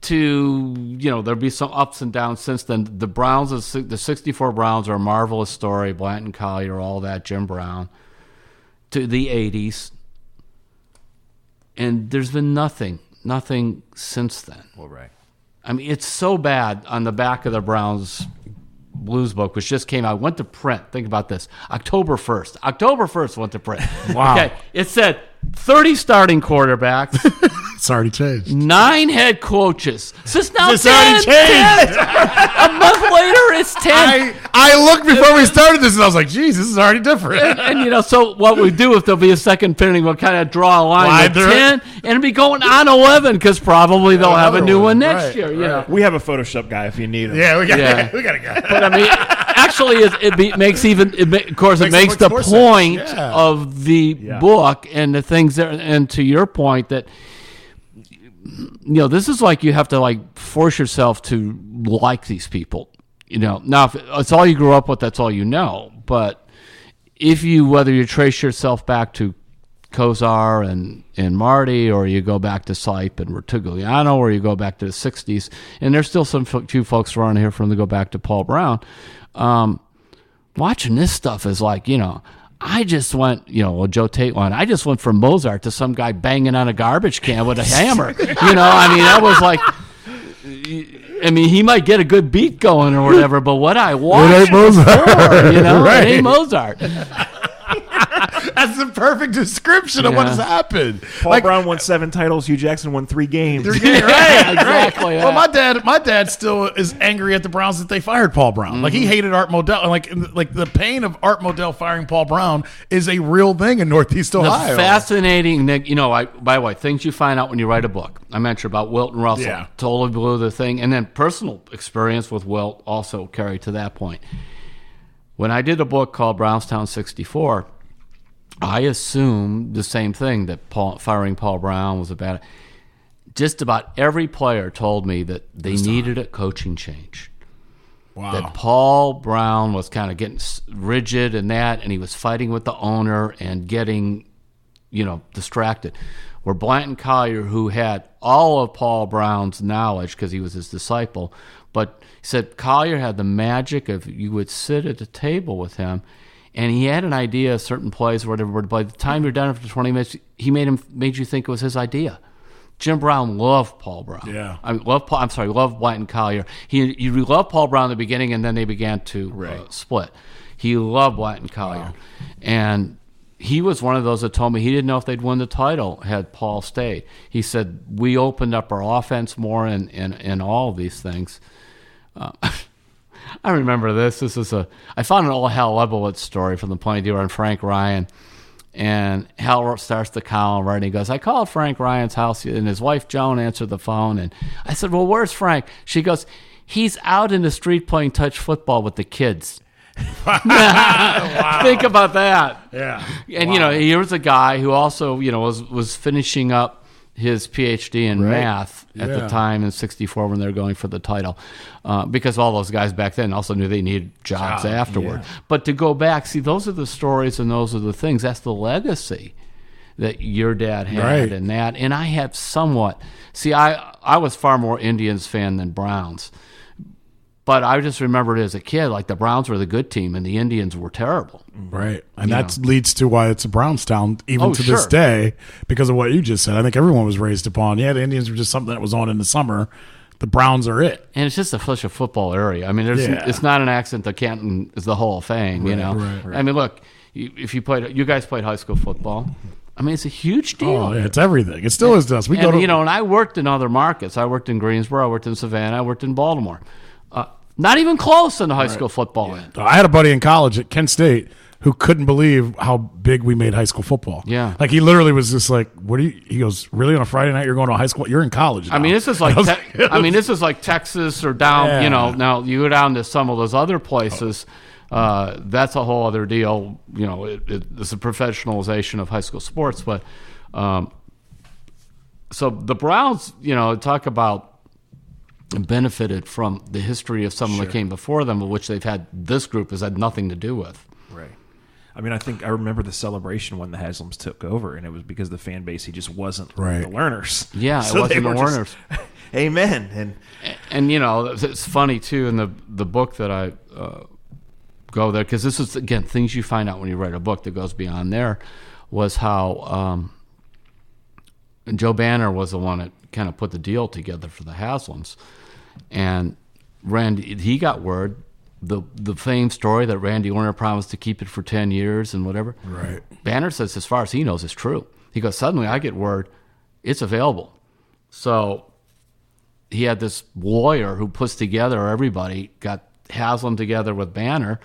to, there'll be some ups and downs since then. The Browns, the 64 Browns are a marvelous story. Blanton Collier, all that, Jim Brown, to the 80s. And there's been nothing since then. Well, right. I mean, it's so bad on the back of the Browns Blues book, which just came out, went to print. Think about this. October 1st went to print. Wow. Okay. It said 30 starting quarterbacks. It's already changed. 9 head coaches. So it's now 10. Already changed. 10. A month later, it's 10. I looked before we started this, and I was like, geez, this is already different. And so what we do, if there'll be a second printing, we'll kind of draw a line at 10, and it'll be going on 11, because probably they'll have a new one next year. Right. We have a Photoshop guy if you need him. Yeah, we got a guy. But I mean, actually, it makes the point of the book and the things there. And to your point, that this is like you have to force yourself to like these people. Now if it's all you grew up with, that's all you know. But whether you trace yourself back to Kozar and Marty, or you go back to Sipe and Rutigliano, or you go back to the 60s, and there's still some few folks around here from to go back to Paul Brown. Watching this stuff is like, I just went, Joe Tate one. I just went from Mozart to some guy banging on a garbage can with a hammer. That was like, he might get a good beat going or whatever, but what I watched, it ain't Mozart. That's the perfect description of what has happened. Paul Brown won 7 titles. Hugh Jackson won 3 games. Right, exactly. Well, my dad still is angry at the Browns that they fired Paul Brown. Mm-hmm. Like, he hated Art Modell. Like the pain of Art Modell firing Paul Brown is a real thing in Northeast Ohio. Fascinating, Nick. By the way, things you find out when you write a book. I mentioned about Wilt and Russell. Yeah. Totally blew the thing. And then personal experience with Wilt also carried to that point. When I did a book called Brownstown 64, I assumed the same thing, that firing Paul Brown was a bad. Just about every player told me that they needed a coaching change. Wow. That Paul Brown was kind of getting rigid and he was fighting with the owner and getting, distracted. Where Blanton Collier, who had all of Paul Brown's knowledge because he was his disciple, but he said Collier had the magic of, you would sit at the table with him, and he had an idea of certain plays or whatever, but by the time you're done after 20 minutes, he made you think it was his idea. Jim Brown loved Paul Brown. Yeah. Loved Blanton Collier. He loved Paul Brown in the beginning, and then they began to split. He loved Blanton Collier. Wow. And he was one of those that told me he didn't know if they'd win the title had Paul stayed. He said, we opened up our offense more and all of these things. I remember this. I found an old Hal Lebowitz story from the point of view on Frank Ryan. And Hal starts the column, right? And he goes, I called Frank Ryan's house, and his wife, Joan, answered the phone. And I said, well, where's Frank? She goes, he's out in the street playing touch football with the kids. Wow. Think about that. Yeah. And, Wow. here's a guy who also, was finishing up his PhD in math at the time in '64 when they were going for the title, because all those guys back then also knew they needed jobs afterward. Yeah. But to go back, see, those are the stories and those are the things. That's the legacy that your dad had and that. And I have somewhat. See, I was far more Indians fan than Browns. But I just remembered as a kid, like the Browns were the good team and the Indians were terrible. Right. And that leads to why it's a Browns town even to this day because of what you just said. I think everyone was raised upon. Yeah, the Indians were just something that was on in the summer. The Browns are it. And it's just such a football area. I mean, it's not an accident that Canton is the Hall of Fame, Right. I mean, look, if you guys played high school football, I mean, it's a huge deal. Oh, yeah, it's everything. It still is to us. And I worked in other markets. I worked in Greensboro. I worked in Savannah. I worked in Baltimore. Not even close in the high school football end. I had a buddy in college at Kent State who couldn't believe how big we made high school football. Yeah. Like, he literally was just like, he goes, really, on a Friday night you're going to high school? You're in college now. I mean, this is like this is like Texas or down, now you go down to some of those other places, that's a whole other deal. It's a professionalization of high school sports, but so the Browns, talk about benefited from the history of someone that came before them, which this group has had nothing to do with. Right. I mean, I remember the celebration when the Haslams took over, and it was because the fan base, he just wasn't the learners. Yeah, so it wasn't the learners. Amen. And it's funny, too, in the book that I go there, because this is, again, things you find out when you write a book that goes beyond there, was how Joe Banner was the one that kind of put the deal together for the Haslams. And Randy, he got word, the famed story that Randy Warner promised to keep it for 10 years and whatever. Right. Banner says, as far as he knows, it's true. He goes, suddenly I get word it's available. So he had this lawyer who puts together everybody, got Haslam together with Banner,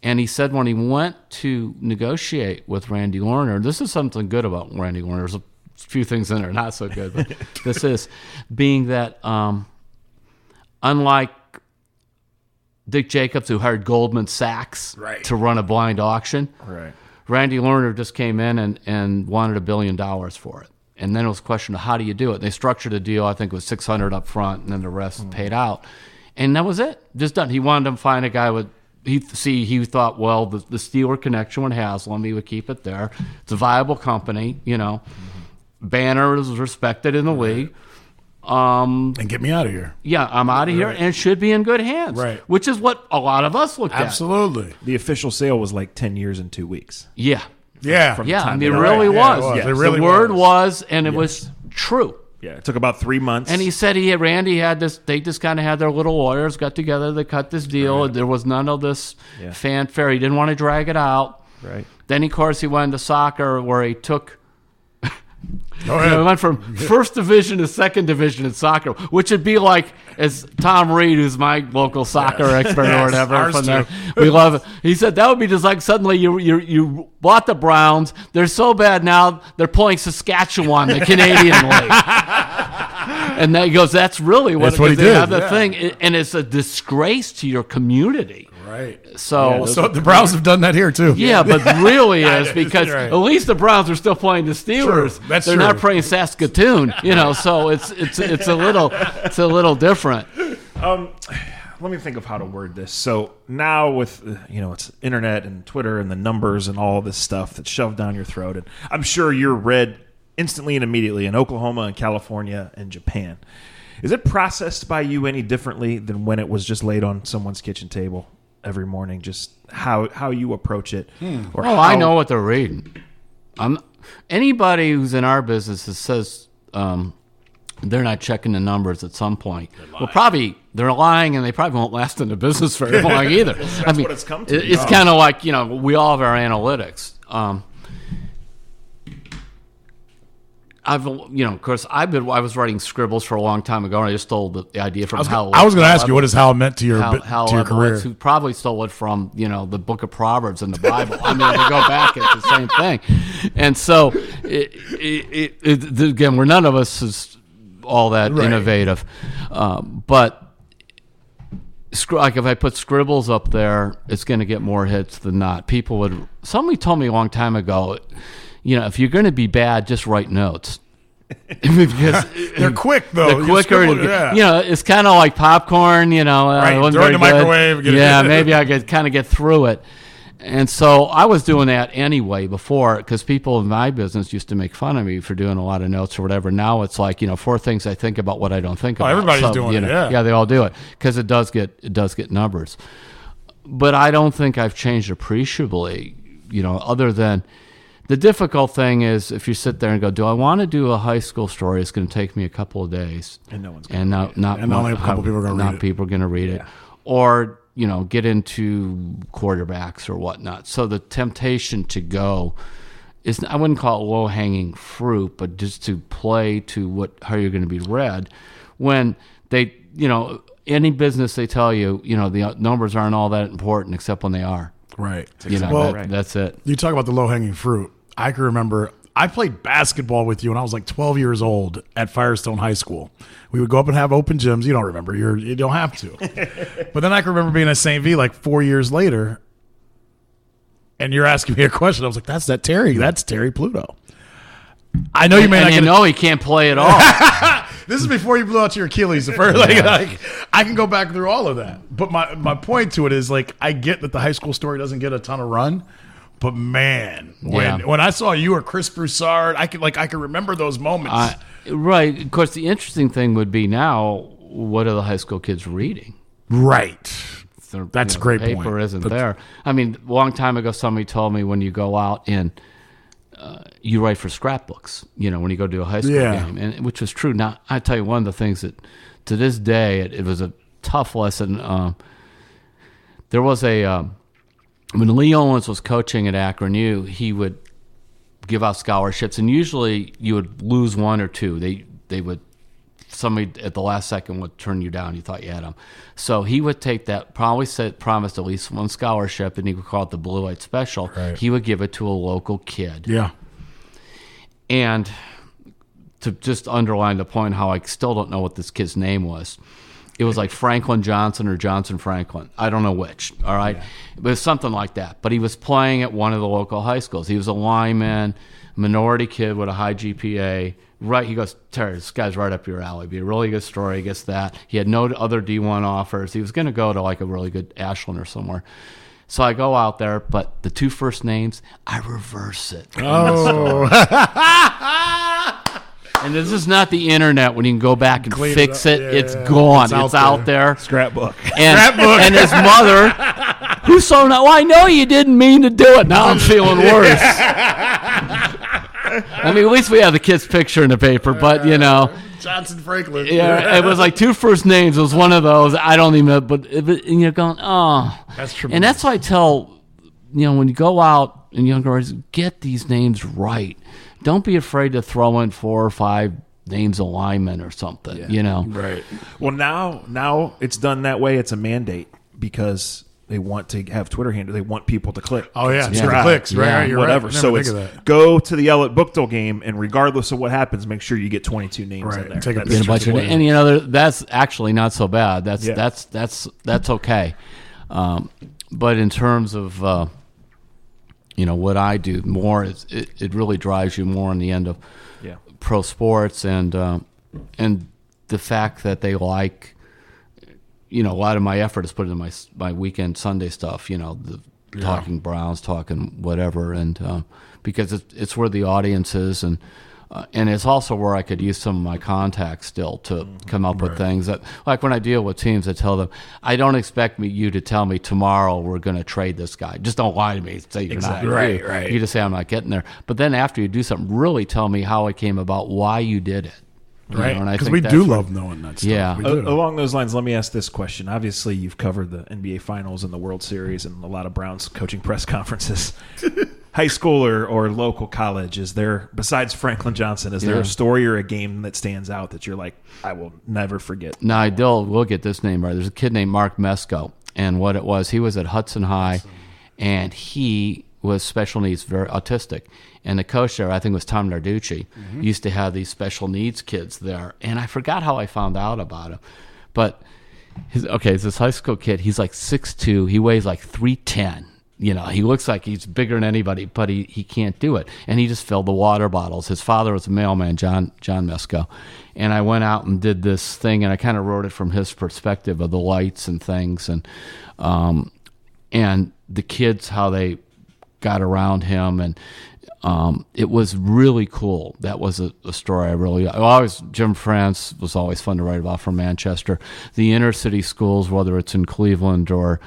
and he said when he went to negotiate with Randy Warner, this is something good about Randy Warner. There's a few things in there not so good, but this is being that unlike Dick Jacobs, who hired Goldman Sachs to run a blind auction, Randy Lerner just came in and wanted $1 billion for it. And then it was a question of how do you do it? They structured a deal, I think it was $600 up front, and then the rest paid out. And that was it. Just done. He wanted to find a guy with, he thought, well, the Steeler connection with Haslam, he would keep it there. It's a viable company, Banner is respected in the league. And get me out of here. Yeah, I'm out of here, and it should be in good hands. Right. Which is what a lot of us looked at. Absolutely. The official sale was like 10 years and 2 weeks. Yeah. Yeah. I mean, it really was. It really the word was, and it was true. Yeah, it took about 3 months. And he said Randy had this, they just kind of had their little lawyers, got together, they cut this deal. There was none of this fanfare. He didn't want to drag it out. Right. Then, of course, he went into soccer where he took... He went from first division to second division in soccer, which would be like, as Tom Reed, who's my local soccer expert or whatever, from there, we love it. He said that would be just like suddenly you bought the Browns. They're so bad now they're playing Saskatchewan, the Canadian League. And he goes, that's really what he they did. have the thing, and it's a disgrace to your community. Right. So the Browns have done that here too. Yeah, but really is because at least the Browns are still playing the Steelers. True. They're not playing Saskatoon, so it's a little different. Let me think of how to word this. So now with it's internet and Twitter and the numbers and all this stuff that's shoved down your throat, and I'm sure you're read instantly and immediately in Oklahoma and California and Japan. Is it processed by you any differently than when it was just laid on someone's kitchen table every morning? Just how you approach it? Or I know what they're reading. Anybody who's in our business that says they're not checking the numbers at some point, well, probably they're lying, and they probably won't last in the business very long either. That's what it's come to. It's kind of like we all have our analytics. of course, I was writing scribbles for a long time ago, and I just stole the idea from Hal. I was going to ask you, what is Hal meant to your career? Who probably stole it from, the book of Proverbs in the Bible. I mean, to go back, it's the same thing. And so, again, we're none of us is all that innovative. But like if I put scribbles up there, it's going to get more hits than not. Somebody told me a long time ago, if you're going to be bad, just write notes. Because they're quick, though. They're quicker. It's kind of like popcorn, Right, throw it in the microwave. Maybe I could kind of get through it. And so I was doing that anyway before, because people in my business used to make fun of me for doing a lot of notes or whatever. Now it's like, 4 things I think about what I don't think about. Everybody's doing it, yeah. Yeah, they all do it, because it does get numbers. But I don't think I've changed appreciably, other than the difficult thing is if you sit there and go, do I want to do a high school story? It's going to take me a couple of days. And no one's going to read it. And only a couple people are going to read it. Not people are going to read it. Or, get into quarterbacks or whatnot. So the temptation to go is, I wouldn't call it low-hanging fruit, but just to play to how you're going to be read. When they, any business they tell you, the numbers aren't all that important except when they are. Right. That's it. You talk about the low-hanging fruit. I can remember I played basketball with you when I was like 12 years old at Firestone High School. We would go up and have open gyms. You don't remember. You don't have to. But then I can remember being at St. V like 4 years later, and you're asking me a question. I was like, that's Terry Pluto. I know you may not know he can't play at all. This is before you blew out your Achilles. I can go back through all of that. But my point to it is, like, I get that the high school story doesn't get a ton of run, but man, when I saw you or Chris Broussard, I can remember those moments. Right. Of course, the interesting thing would be now, what are the high school kids reading? Right. That's a great point. Paper isn't there. I mean, a long time ago, somebody told me when you go out and you write for scrapbooks, when you go to a high school game, and which was true. Now, I tell you, one of the things that to this day, it was a tough lesson. There was when Lee Owens was coaching at Akron U, he would give out scholarships, and usually you would lose one or two. They would, somebody at the last second would turn you down. You thought you had them. So he would take that, promised at least one scholarship, and he would call it the Blue Light Special. Right. He would give it to a local kid. Yeah. And to just underline the point how I still don't know what this kid's name was, it was like Franklin Johnson or Johnson Franklin. I don't know which, all right? Yeah. It was something like that. But he was playing at one of the local high schools. He was a lineman, minority kid with a high GPA. Right, he goes, Terry, this guy's right up your alley. It'd be a really good story. I guess that. He had no other D1 offers. He was going to go to like a really good Ashland or somewhere. So I go out there, but the two first names, I reverse it. Oh. And this is not the internet when you can go back and fix it. Yeah, it's gone. It's out there. Scrapbook. And his mother, who's so now, I know you didn't mean to do it. Now I'm feeling worse. I mean, at least we have the kid's picture in the paper, but, Johnson Franklin. Yeah, it was like two first names. It was one of those. I don't even know, and you're going, oh. That's true. And that's why I tell, when you go out and younger guys, get these names right. Don't be afraid to throw in 4 or 5 names of linemen or something, Right. Well, now it's done that way. It's a mandate because they want to have Twitter handle. They want people to click. Oh, yeah. Clicks, right? You're whatever. Right. So it's go to the Ellett Bookdale game, and regardless of what happens, make sure you get 22 names in there. Take a picture. And that's actually not so bad. That's okay. But in terms of what I do more, it really drives you more on the end of pro sports and the fact that they like. A lot of my effort is put into my weekend Sunday stuff, talking Browns, talking whatever, and because it's where the audience is, and it's also where I could use some of my contacts still to come up with things that, like when I deal with teams, I tell them, I don't expect you to tell me tomorrow we're going to trade this guy. Just don't lie to me. Say you're not. Right. You just say I'm not getting there. But then after you do something, really tell me how it came about, why you did it. Right, because we do love knowing that stuff. Yeah. Along those lines, let me ask this question. Obviously, you've covered the NBA Finals and the World Series and a lot of Browns coaching press conferences. high school or local college, is there, besides Franklin Johnson, is there a story or a game that stands out that you're like, I will never forget? No, we'll get this name right. There's a kid named Mark Mesco, and what it was, he was at Hudson High, and he was special needs, very autistic. And the coach there, I think it was Tom Narducci, used to have these special needs kids there. And I forgot how I found out about him. But, it's this high school kid. He's like 6'2". He weighs like 310. He looks like he's bigger than anybody, but he can't do it. And he just filled the water bottles. His father was a mailman, John Mesco. And I went out and did this thing, and I kind of wrote it from his perspective of the lights and things. And the kids, how they got around him, and it was really cool. That was a story Jim France was always fun to write about from Manchester. The inner city schools, whether it's in Cleveland or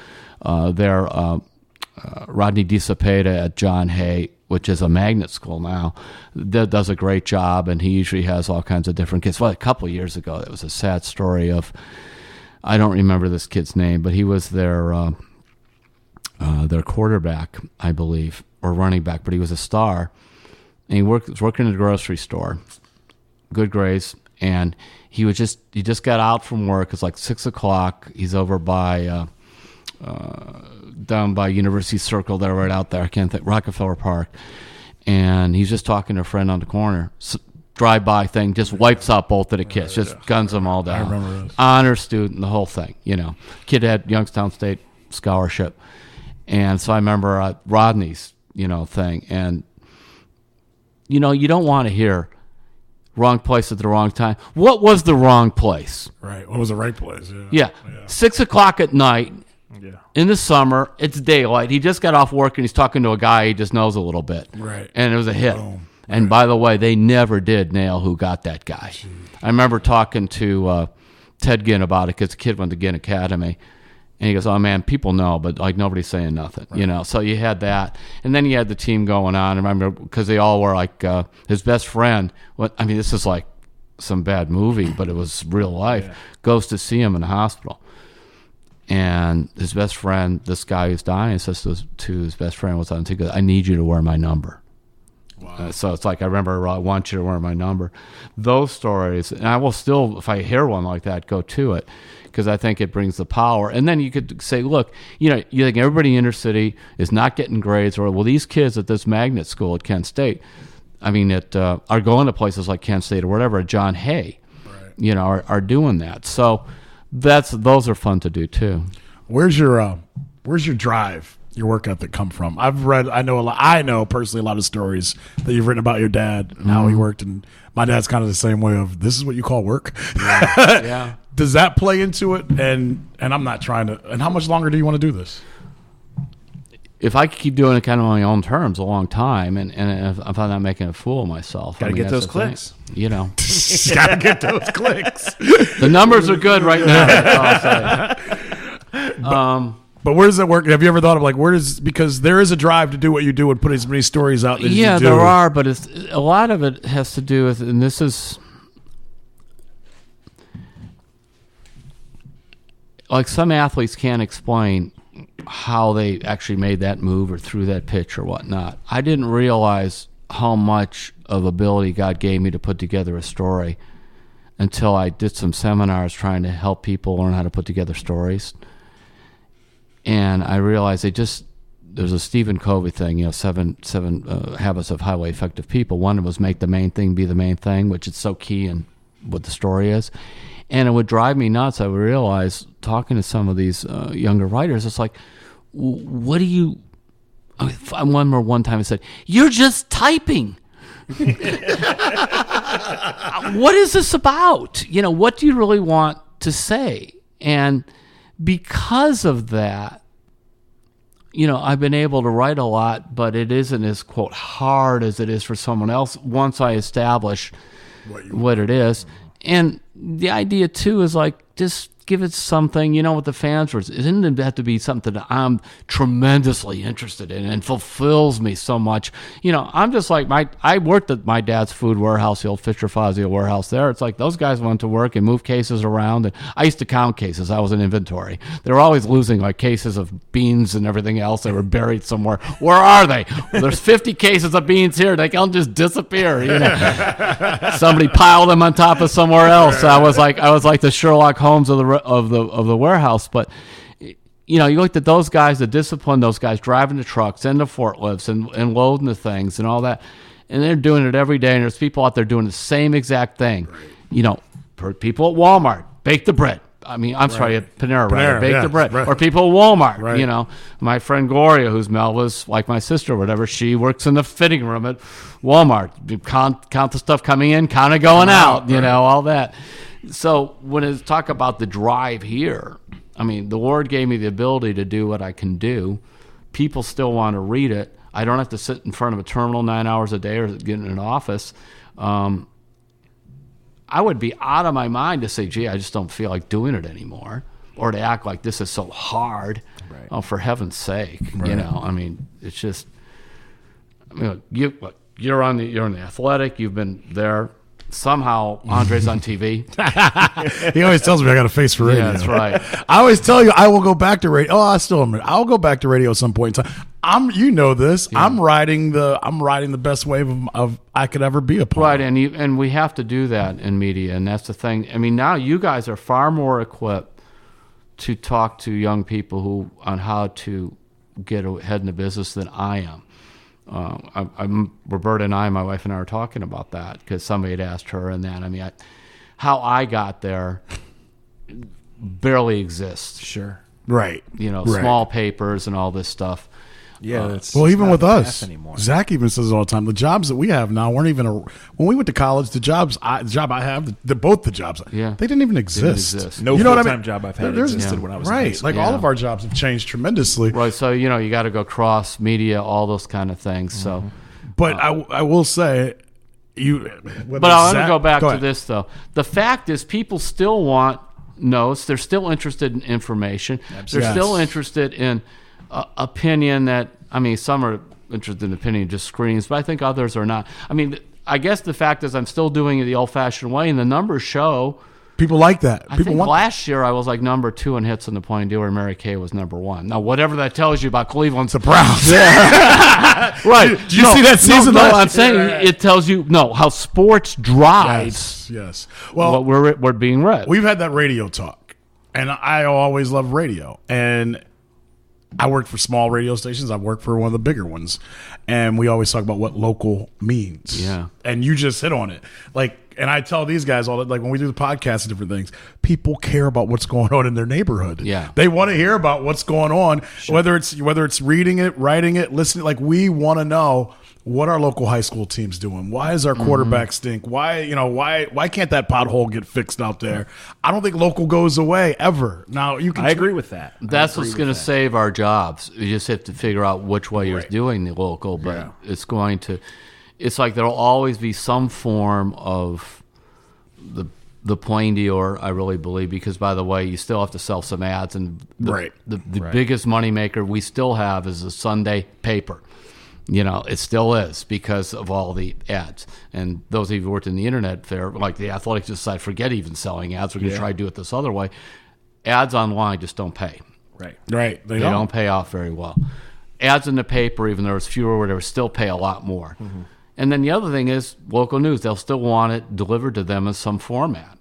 Rodney DeCepeda at John Hay, which is a magnet school now, that does a great job, and he usually has all kinds of different kids. Well, a couple of years ago, it was a sad story of, I don't remember this kid's name, but he was their quarterback, I believe, or running back, but he was a star. And he was working in a grocery store, good grades, and he just got out from work. It's like 6 o'clock. He's over by down by University Circle there, right out there. I can't think, Rockefeller Park. And he's just talking to a friend on the corner. Drive-by thing, just wipes out both of the kids, just guns them all down. I remember this. Honor student, the whole thing, Kid had Youngstown State scholarship. And so I remember Rodney's, thing. And, you don't want to hear wrong place at the wrong time. What was the wrong place? Right. What was the right place? Yeah. 6 o'clock at night in the summer. It's daylight. He just got off work, and he's talking to a guy he just knows a little bit. Right. And it was a hit. Boom. And by the way, they never did nail who got that guy. Jeez. I remember talking to Ted Ginn about it, because the kid went to Ginn Academy. And he goes, oh, man, people know, but like nobody's saying nothing, right. So you had that. And then you had the team going on. I remember, because they all were like his best friend. This is like some bad movie, but it was real life. Yeah. Goes to see him in the hospital. And his best friend, this guy who's dying, says to his best friend, what's on the ticket? I need you to wear my number. Wow. So it's like, I remember, I want you to wear my number. Those stories, and I will still, if I hear one like that, go to it, because I think it brings the power. And then you could say, look, you think everybody in inner city is not getting grades, or, well, these kids at this magnet school at Kent State, are going to places like Kent State or whatever, John Hay, right. Are doing that. So those are fun to do too. Where's your drive, your work ethic come from? I know personally a lot of stories that you've written about your dad and how he worked, and my dad's kind of the same way of, this is what you call work. Yeah. Does that play into it? And I'm not trying to, and how much longer do you want to do this? If I could keep doing it kind of on my own terms a long time, and if I'm not making a fool of myself. Got to get those clicks. Got to get those clicks. The numbers are good right now. That's all I'll say. But where does that work? Have you ever thought of because there is a drive to do what you do and put as many stories out as you do. Yeah, there are, but a lot of it has to do with, and this is, like, some athletes can't explain how they actually made that move or threw that pitch or whatnot. I didn't realize how much of ability God gave me to put together a story until I did some seminars trying to help people learn how to put together stories. And I realized there's a Stephen Covey thing, seven habits of highly effective people. One was make the main thing be the main thing, which is so key in what the story is. And it would drive me nuts. I would realize, talking to some of these younger writers, it's like, what do you... I remember one time I said, you're just typing. What is this about? What do you really want to say? And because of that, I've been able to write a lot, but it isn't as, quote, hard as it is for someone else once I establish what it is. And the idea, too, is like, just give it something, with the fans. It doesn't have to be something that I'm tremendously interested in and fulfills me so much. I'm just like, I worked at my dad's food warehouse, the old Fisher Fazio warehouse there. It's like those guys went to work and moved cases around. And I used to count cases. I was in inventory. They were always losing like cases of beans and everything else. They were buried somewhere. Where are they? Well, there's 50 cases of beans here. They can't just disappear. Somebody piled them on top of somewhere else. I was like the Sherlock Holmes of the warehouse. But you looked at those guys, the discipline, those guys driving the trucks and the forklifts and loading the things and all that, and they're doing it every day. And there's people out there doing the same exact thing. People at Walmart bake the bread. Sorry, at Panera, right? Bake the bread. Right. Or people at Walmart, right. My friend Gloria, who's Melva's, like my sister or whatever, she works in the fitting room at Walmart. You count the stuff coming in, count it going out, all that. So when it's talk about the drive here, the Lord gave me the ability to do what I can do. People still want to read it. I don't have to sit in front of a terminal 9 hours a day or get in an office. I would be out of my mind to say, gee, I just don't feel like doing it anymore, or to act like this is so hard. Right. Oh, for heaven's sake, right. It's just, you're in the Athletic, you've been there. Somehow Andre's on TV. He always tells me I got a face for radio. Yeah, that's right. I always tell you I will go back to radio. I'll go back to radio at some point in time. This. Yeah. I'm riding the best wave of I could ever be a part. Right, and we have to do that in media, and that's the thing. Now you guys are far more equipped to talk to young people on how to get ahead in the business than I am. Roberta and my wife and I were talking about that because somebody had asked her, and that how I got there barely exists. Sure, right. Small papers and all this stuff. Yeah, that's even with us anymore. Zach even says it all the time. The jobs that we have now weren't even when we went to college. The job I have, both the jobs, they didn't even exist. No full-time job I've had existed when I was in high school. All of our jobs have changed tremendously. Right, so you got to go cross media, all those kind of things. So, but I will say, but I want to go back to this though. The fact is, people still want notes. They're still interested in information. Absolutely. They're still interested in opinion that, some are interested in opinion just screens, but I think others are not. I guess the fact is I'm still doing it the old-fashioned way, and the numbers show. People like that. I think last year I was like number 2 in hits in the point dealer, and Mary Kay was number 1. Now, whatever that tells you about Cleveland's the Browns. Right. Did you see that season? No, I'm saying it tells you how sports drives. Yes. Well, what we're being read. We've had that radio talk, and I always love radio, and I worked for small radio stations. I worked for one of the bigger ones. And we always talk about what local means. Yeah. And you just hit on it. And I tell these guys all that, when we do the podcast and different things, people care about what's going on in their neighborhood. Yeah. They want to hear about what's going on, whether it's reading it, writing it, listening. We want to know what our local high school team's doing. Why is our quarterback stink? Why can't that pothole get fixed out there? I don't think local goes away ever. Now I agree with that. That's what's going to save our jobs. You just have to figure out which way you're doing the local, but it's like there'll always be some form of the plain dealer, I really believe, because by the way, you still have to sell some ads, and the biggest moneymaker we still have is the Sunday paper. It still is because of all the ads. And those of you who worked in the internet fair, like the Athletics decided, forget even selling ads. We're going to try to do it this other way. Ads online just don't pay. Right. They don't pay off very well. Ads in the paper, even though there's fewer or whatever, still pay a lot more. Mm-hmm. And then the other thing is local news. They'll still want it delivered to them in some format.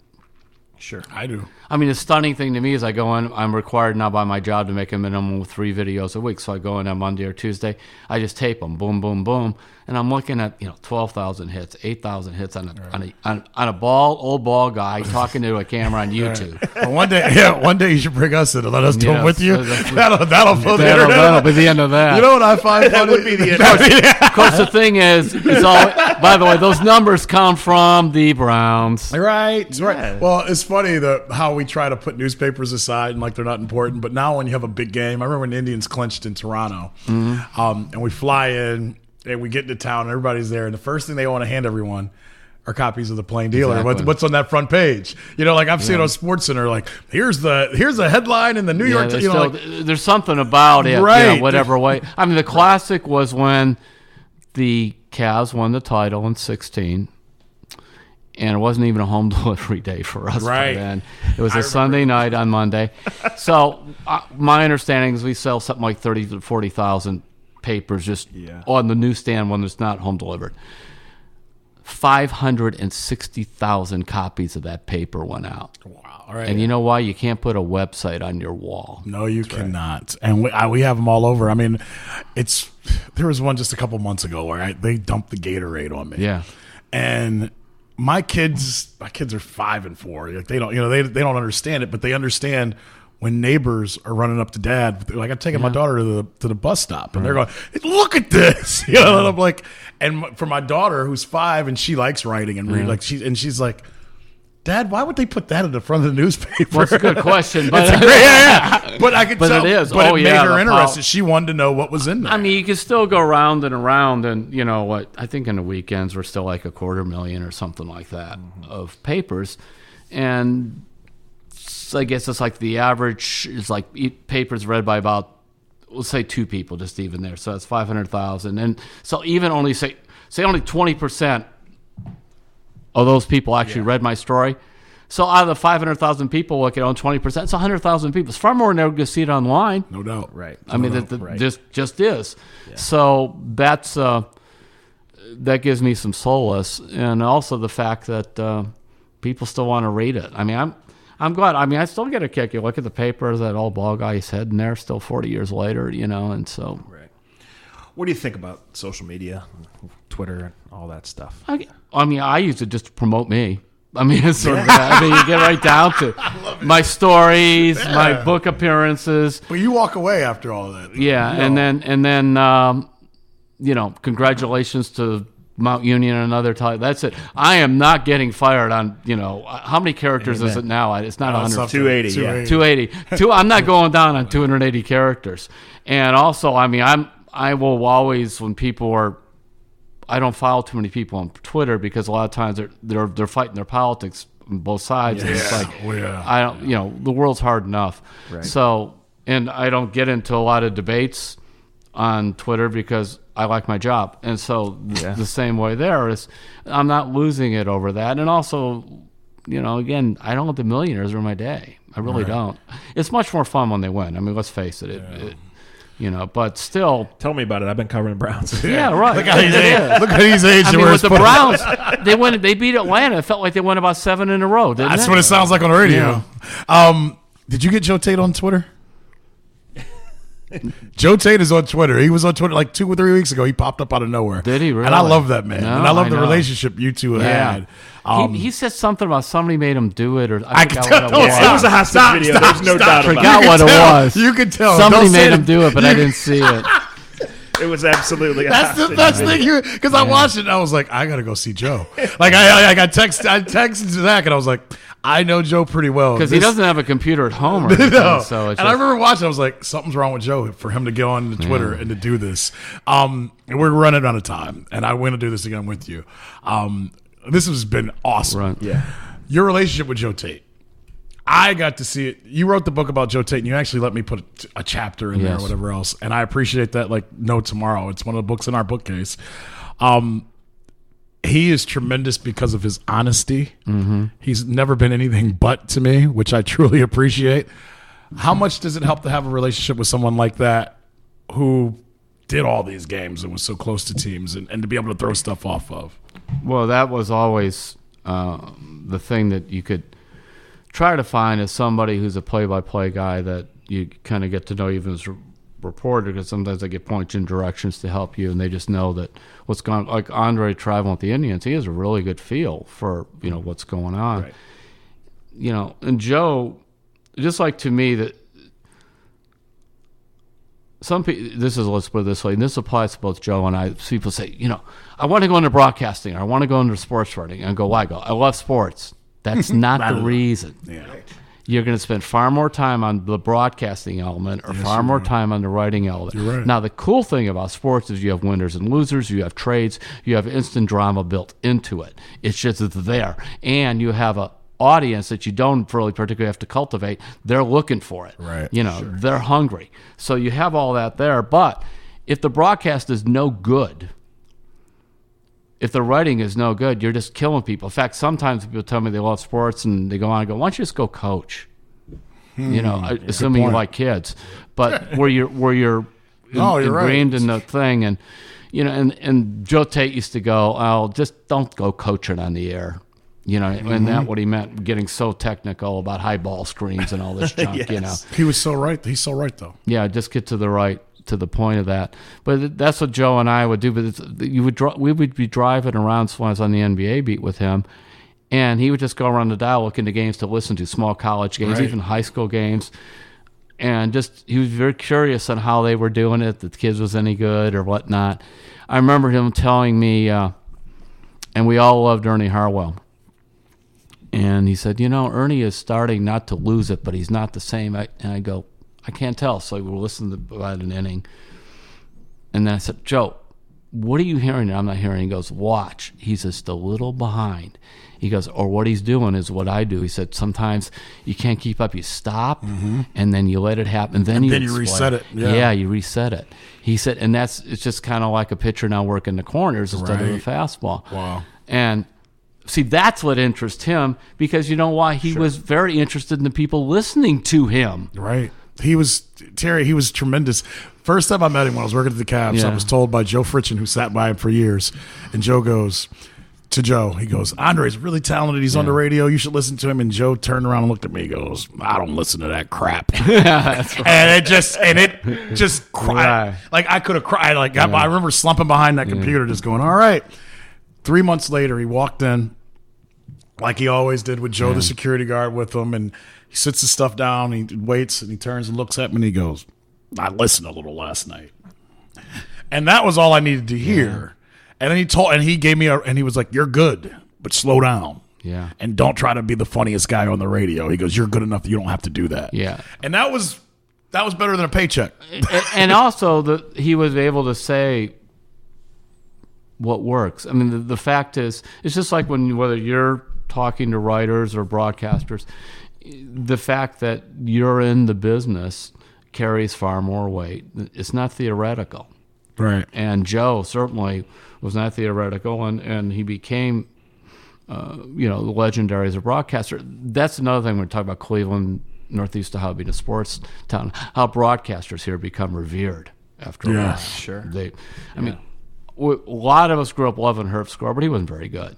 Sure, I do. The stunning thing to me is I go in, I'm required now by my job to make a minimum of 3 videos a week. So I go in on Monday or Tuesday, I just tape them, boom, boom, boom. And I'm looking at 12,000 hits, 8,000 hits on a old ball guy talking to a camera on YouTube. Well, one day you should bring us in and let us do it with you. That'll fill the internet. That'll be the end of that. You know what I find? That would be the end. Of course, the thing is, it's all. By the way, those numbers come from the Browns. Right. Well, it's funny how we try to put newspapers aside and like they're not important. But now when you have a big game, I remember when the Indians clinched in Toronto, and we fly in. And we get into town, and everybody's there. And the first thing they want to hand everyone, are copies of the Plain Dealer. Exactly. What's on that front page? Like I've seen on SportsCenter, like here's a headline in the New York. There's something about it, right? Whatever way. I mean, the classic was when the Cavs won the title in '16. And it wasn't even a home delivery day for us by then. It was a Sunday night on Monday. So my understanding is we sell something like 30,000 to 40,000 papers just on the newsstand when it's not home delivered. 560,000 copies of that paper went out. Wow! All right. And you know why? You can't put a website on your wall. No, you cannot. And we have them all over. I mean, there was one just a couple months ago where they dumped the Gatorade on me. Yeah. And my kids are 5 and 4. Like they don't, they don't understand it, but they understand when neighbors are running up to dad. Like I'm taking my daughter to the bus stop, and they're going, "Look at this!" And I'm like, and for my daughter who's 5 and she likes writing and reading, she's like, "Dad, why would they put that in the front of the newspaper?" Well, that's a good question, but But I could tell. It is. But it made her interested. She wanted to know what was in there. I mean, you can still go round and around, and you know what? I think in the weekends we're still like 250,000 or something like that of papers, and I guess it's like the average is like papers read by about, let's say 2 people, just even there. So that's 500,000, and so even only say only 20% of those people actually read my story. So out of the 500,000 people, like on 20%, it's 100,000 people. It's far more than they're going to see it online. No doubt. Right. I mean, just is. Yeah. So that's that gives me some solace, and also the fact that people still want to read it. I mean, I'm glad. I mean, I still get a kick. You look at the paper, that old ball guy's head in there, still 40 years later, and so. Right. What do you think about social media, Twitter, and all that stuff? I mean, I use it just to promote me. I mean, it's sort of that. I mean, you get right down to my stories, my book appearances. But you walk away after all of that. Yeah, and then congratulations to Mount Union and another title. That's it. I am not getting fired on, how many characters is it now? It's not 100. 280. 280. I'm not going down on 280 characters. And also, I mean, I will always, when people are, I don't follow too many people on Twitter because a lot of times they're fighting their politics on both sides. Yeah. And it's like, I don't, the world's hard enough. Right. So, and I don't get into a lot of debates on Twitter because I like my job. And so the same way there is, I'm not losing it over that. And also, again, I don't let the Millionaires ruin my day. I really don't. It's much more fun when they win. I mean, let's face it. But still. Tell me about it. I've been covering the Browns. Yeah, right. Look at his age. I mean, with the Browns, they beat Atlanta. It felt like they won about 7 in a row, didn't it? That's what it sounds like on the radio. Yeah. Did you get Joe Tate on Twitter? Joe Tate is on Twitter. He was on Twitter like 2 or 3 weeks ago. He popped up out of nowhere. Did he really? And I love that man. No, and I love the know. relationship you two had. He said something about somebody made him do it, or I forgot can what tell. it was. It was a hostage video. There's no doubt I about forgot it. what it was. You could tell. Somebody Don't say made him do it, but I didn't see it. It was absolutely a That's the hostage best video. thing because I watched it and I was like, I gotta go see Joe. Like I texted Zach and I was like, I know Joe pretty well Because he doesn't have a computer at home or anything. No. So it's and I remember watching. I was like, something's wrong with Joe for him to get on the Twitter and to do this. And we're running out of time, and I want to do this again with you. This has been awesome. Right. Yeah. Your relationship with Joe Tate. I got to see it. You wrote the book about Joe Tate, and you actually let me put a chapter in there or whatever else. And I appreciate that like no tomorrow. It's one of the books in our bookcase. He is tremendous because of his honesty. Mm-hmm. He's never been anything but to me, which I truly appreciate. How much does it help to have a relationship with someone like that who did all these games and was so close to teams and to be able to throw stuff off of? Well, that was always the thing that you could try to find as somebody who's a play-by-play guy that you kind of get to know even as a reporter, because sometimes they get points in directions to help you, and they just know that what's going on. Like Andre traveling with the Indians, he has a really good feel for what's going on. Right. And Joe, just like to me that some people, let's put it this way, and this applies to both Joe and I. People say, I want to go into broadcasting, or I want to go into sports writing, and I go, why? I love sports. That's not the reason. Yeah. you're going to spend far more time on the broadcasting element or far more time on the writing element. You're right. Now, the cool thing about sports is you have winners and losers, you have trades, you have instant drama built into it. It's just there. And you have a audience that you don't really particularly have to cultivate. They're looking for it. Right. They're hungry. So you have all that there. But if the broadcast is no good, if the writing is no good, you're just killing people. In fact, sometimes people tell me they love sports and they go on and go, why don't you just go coach? Assuming you like kids. But where you're ingrained in the thing. And, and Joe Tate used to go, oh, just don't go coaching on the air. And that's what he meant, getting so technical about high ball screens and all this junk, He was so right. He's so right, though. Yeah, just get to the point of that. But that's what Joe and I would do. But we would be driving around when I was on the NBA beat with him, and he would just go around the dial looking to games to listen to, small college games, even high school games. And he was very curious on how they were doing it, that the kids was any good or whatnot. I remember him telling me, and we all loved Ernie Harwell. And he said, Ernie is starting not to lose it, but he's not the same. And I go, I can't tell. So we were listening to about an inning. And then I said, Joe, what are you hearing? I'm not hearing. He goes, watch. He's just a little behind. He goes, or what he's doing is what I do. He said, sometimes you can't keep up. You stop, and then you let it happen. And then you reset it. Yeah, you reset it. He said, and it's just kind of like a pitcher now working the corners instead of the fastball. Wow. And see, that's what interests him, because you know why? He was very interested in the people listening to him. Right. He was tremendous. First time I met him when I was working at the Cavs, I was told by Joe Fritchen, who sat by him for years, and Joe goes to Joe, he goes, Andre's really talented. He's on the radio. You should listen to him. And Joe turned around and looked at me. He goes, I don't listen to that crap. That's right. And it just cried. Right. Like I could have cried. Like I remember slumping behind that computer, just going, all right. 3 months later, he walked in like he always did with Joe, the security guard, with him, and he sits the stuff down, and he waits, and he turns and looks at me, and he goes, I listened a little last night. And that was all I needed to hear. And then he gave me and he was like, you're good, but slow down. Yeah. And don't try to be the funniest guy on the radio. He goes, you're good enough that you don't have to do that. Yeah. And that was better than a paycheck. And also he was able to say what works. I mean, the fact is, it's just like whether you're talking to writers or broadcasters, the fact that you're in the business carries far more weight. It's not theoretical. Right. And Joe certainly was not theoretical, and he became, legendary as a broadcaster. That's another thing when we talk about Cleveland, Northeast Ohio being a sports town, how broadcasters here become revered after a while. Sure. I mean, a lot of us grew up loving Herb score, but he wasn't very good.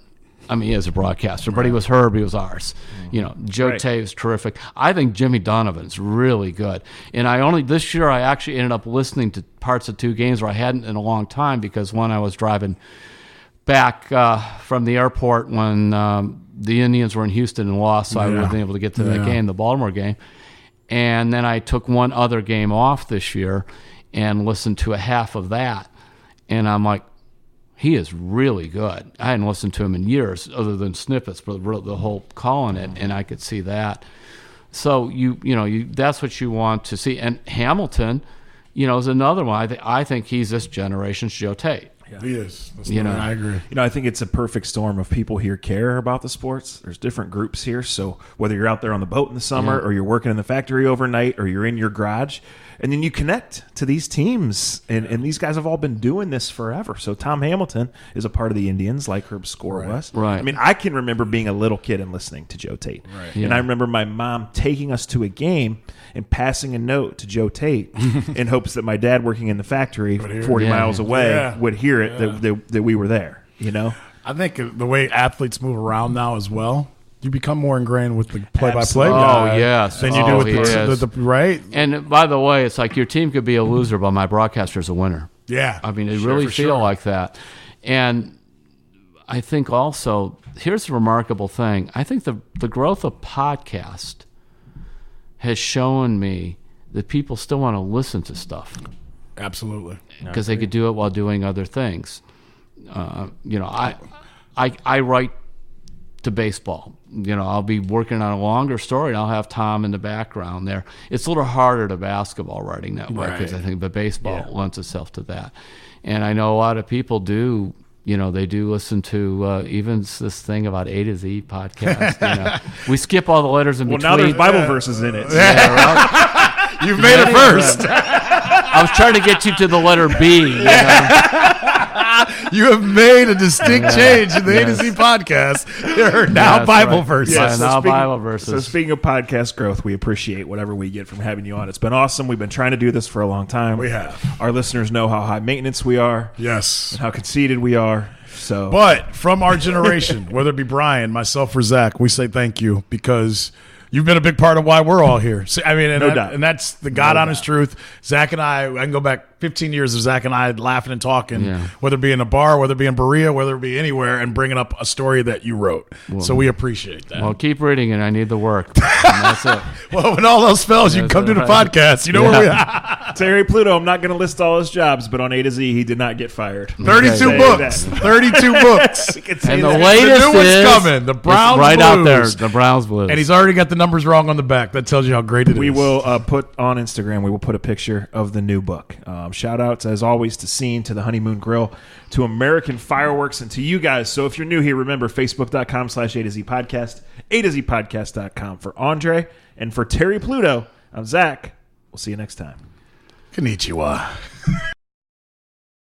I mean, he is a broadcaster, but he was Herb, he was ours. Joe Tate was terrific. I think Jimmy Donovan's really good. And this year I actually ended up listening to parts of two games where I hadn't in a long time, because one, I was driving back from the airport when the Indians were in Houston and lost, so I wasn't able to get to that game, the Baltimore game. And then I took one other game off this year and listened to a half of that. And I'm like, he is really good. I hadn't listened to him in years, other than snippets, but the whole calling it, and I could see that. So that's what you want to see. And Hamilton, is another one. I think he's this generation's Joe Tate. Yeah. He is. I agree. I think it's a perfect storm of people here care about the sports. There's different groups here. So whether you're out there on the boat in the summer, or you're working in the factory overnight, or you're in your garage, and then you connect to these teams, and these guys have all been doing this forever. So Tom Hamilton is a part of the Indians, like Herb Score was. Right. I mean, I can remember being a little kid and listening to Joe Tate. Right. And I remember my mom taking us to a game and passing a note to Joe Tate in hopes that my dad, working in the factory 40 miles away, would hear it that we were there. I think the way athletes move around now as well, you become more ingrained with the play-by-play guy. Oh, yes. Than you do with the right? And by the way, it's like your team could be a loser, but my broadcaster's a winner. Yeah. I mean, they really feel like that. And I think also, here's the remarkable thing. I think the growth of podcast has shown me that people still want to listen to stuff. Absolutely. Because they could do it while doing other things. I write to baseball. I'll be working on a longer story, and I'll have Tom in the background there. It's a little harder to basketball writing that way, because I think, but baseball lends itself to that. And I know a lot of people do. They do listen to even this thing about A to Z podcast. We skip all the letters in between. Well, now there's Bible verses in it. You've made it first. I was trying to get you to the letter B. You have made a distinct change in the A to Z podcast. There are now Bible verses. Yes, now Bible verses. So speaking of podcast growth, we appreciate whatever we get from having you on. It's been awesome. We've been trying to do this for a long time. We have. Our listeners know how high maintenance we are. Yes. And how conceited we are. But from our generation, whether it be Brian, myself, or Zach, we say thank you, because you've been a big part of why we're all here. No doubt. And that's the God-honest truth. Zach and I can go back 15 years of Zach and I laughing and talking, whether it be in a bar, whether it be in Berea, whether it be anywhere, and bringing up a story that you wrote. So we appreciate that. Well, keep reading it. I need the work. And that's it. Well, when all else fails, you can come to the podcast. You know where we are. Terry Pluto, I'm not going to list all his jobs, but on A to Z, he did not get fired. 32 books. 32 books. And the latest the new one's is coming. The Browns right Blues. out there. The Browns Blues. And he's already got the numbers wrong on the back. That tells you how great it is. We will put on Instagram, we will put a picture of the new book. Shout outs, as always, to Scene, to the Honeymoon Grill, to American Fireworks, and to you guys. So if you're new here, remember Facebook.com/A to Z Podcast, A to Z Podcast.com. For Andre and for Terry Pluto, I'm Zach. We'll see you next time. Konnichiwa.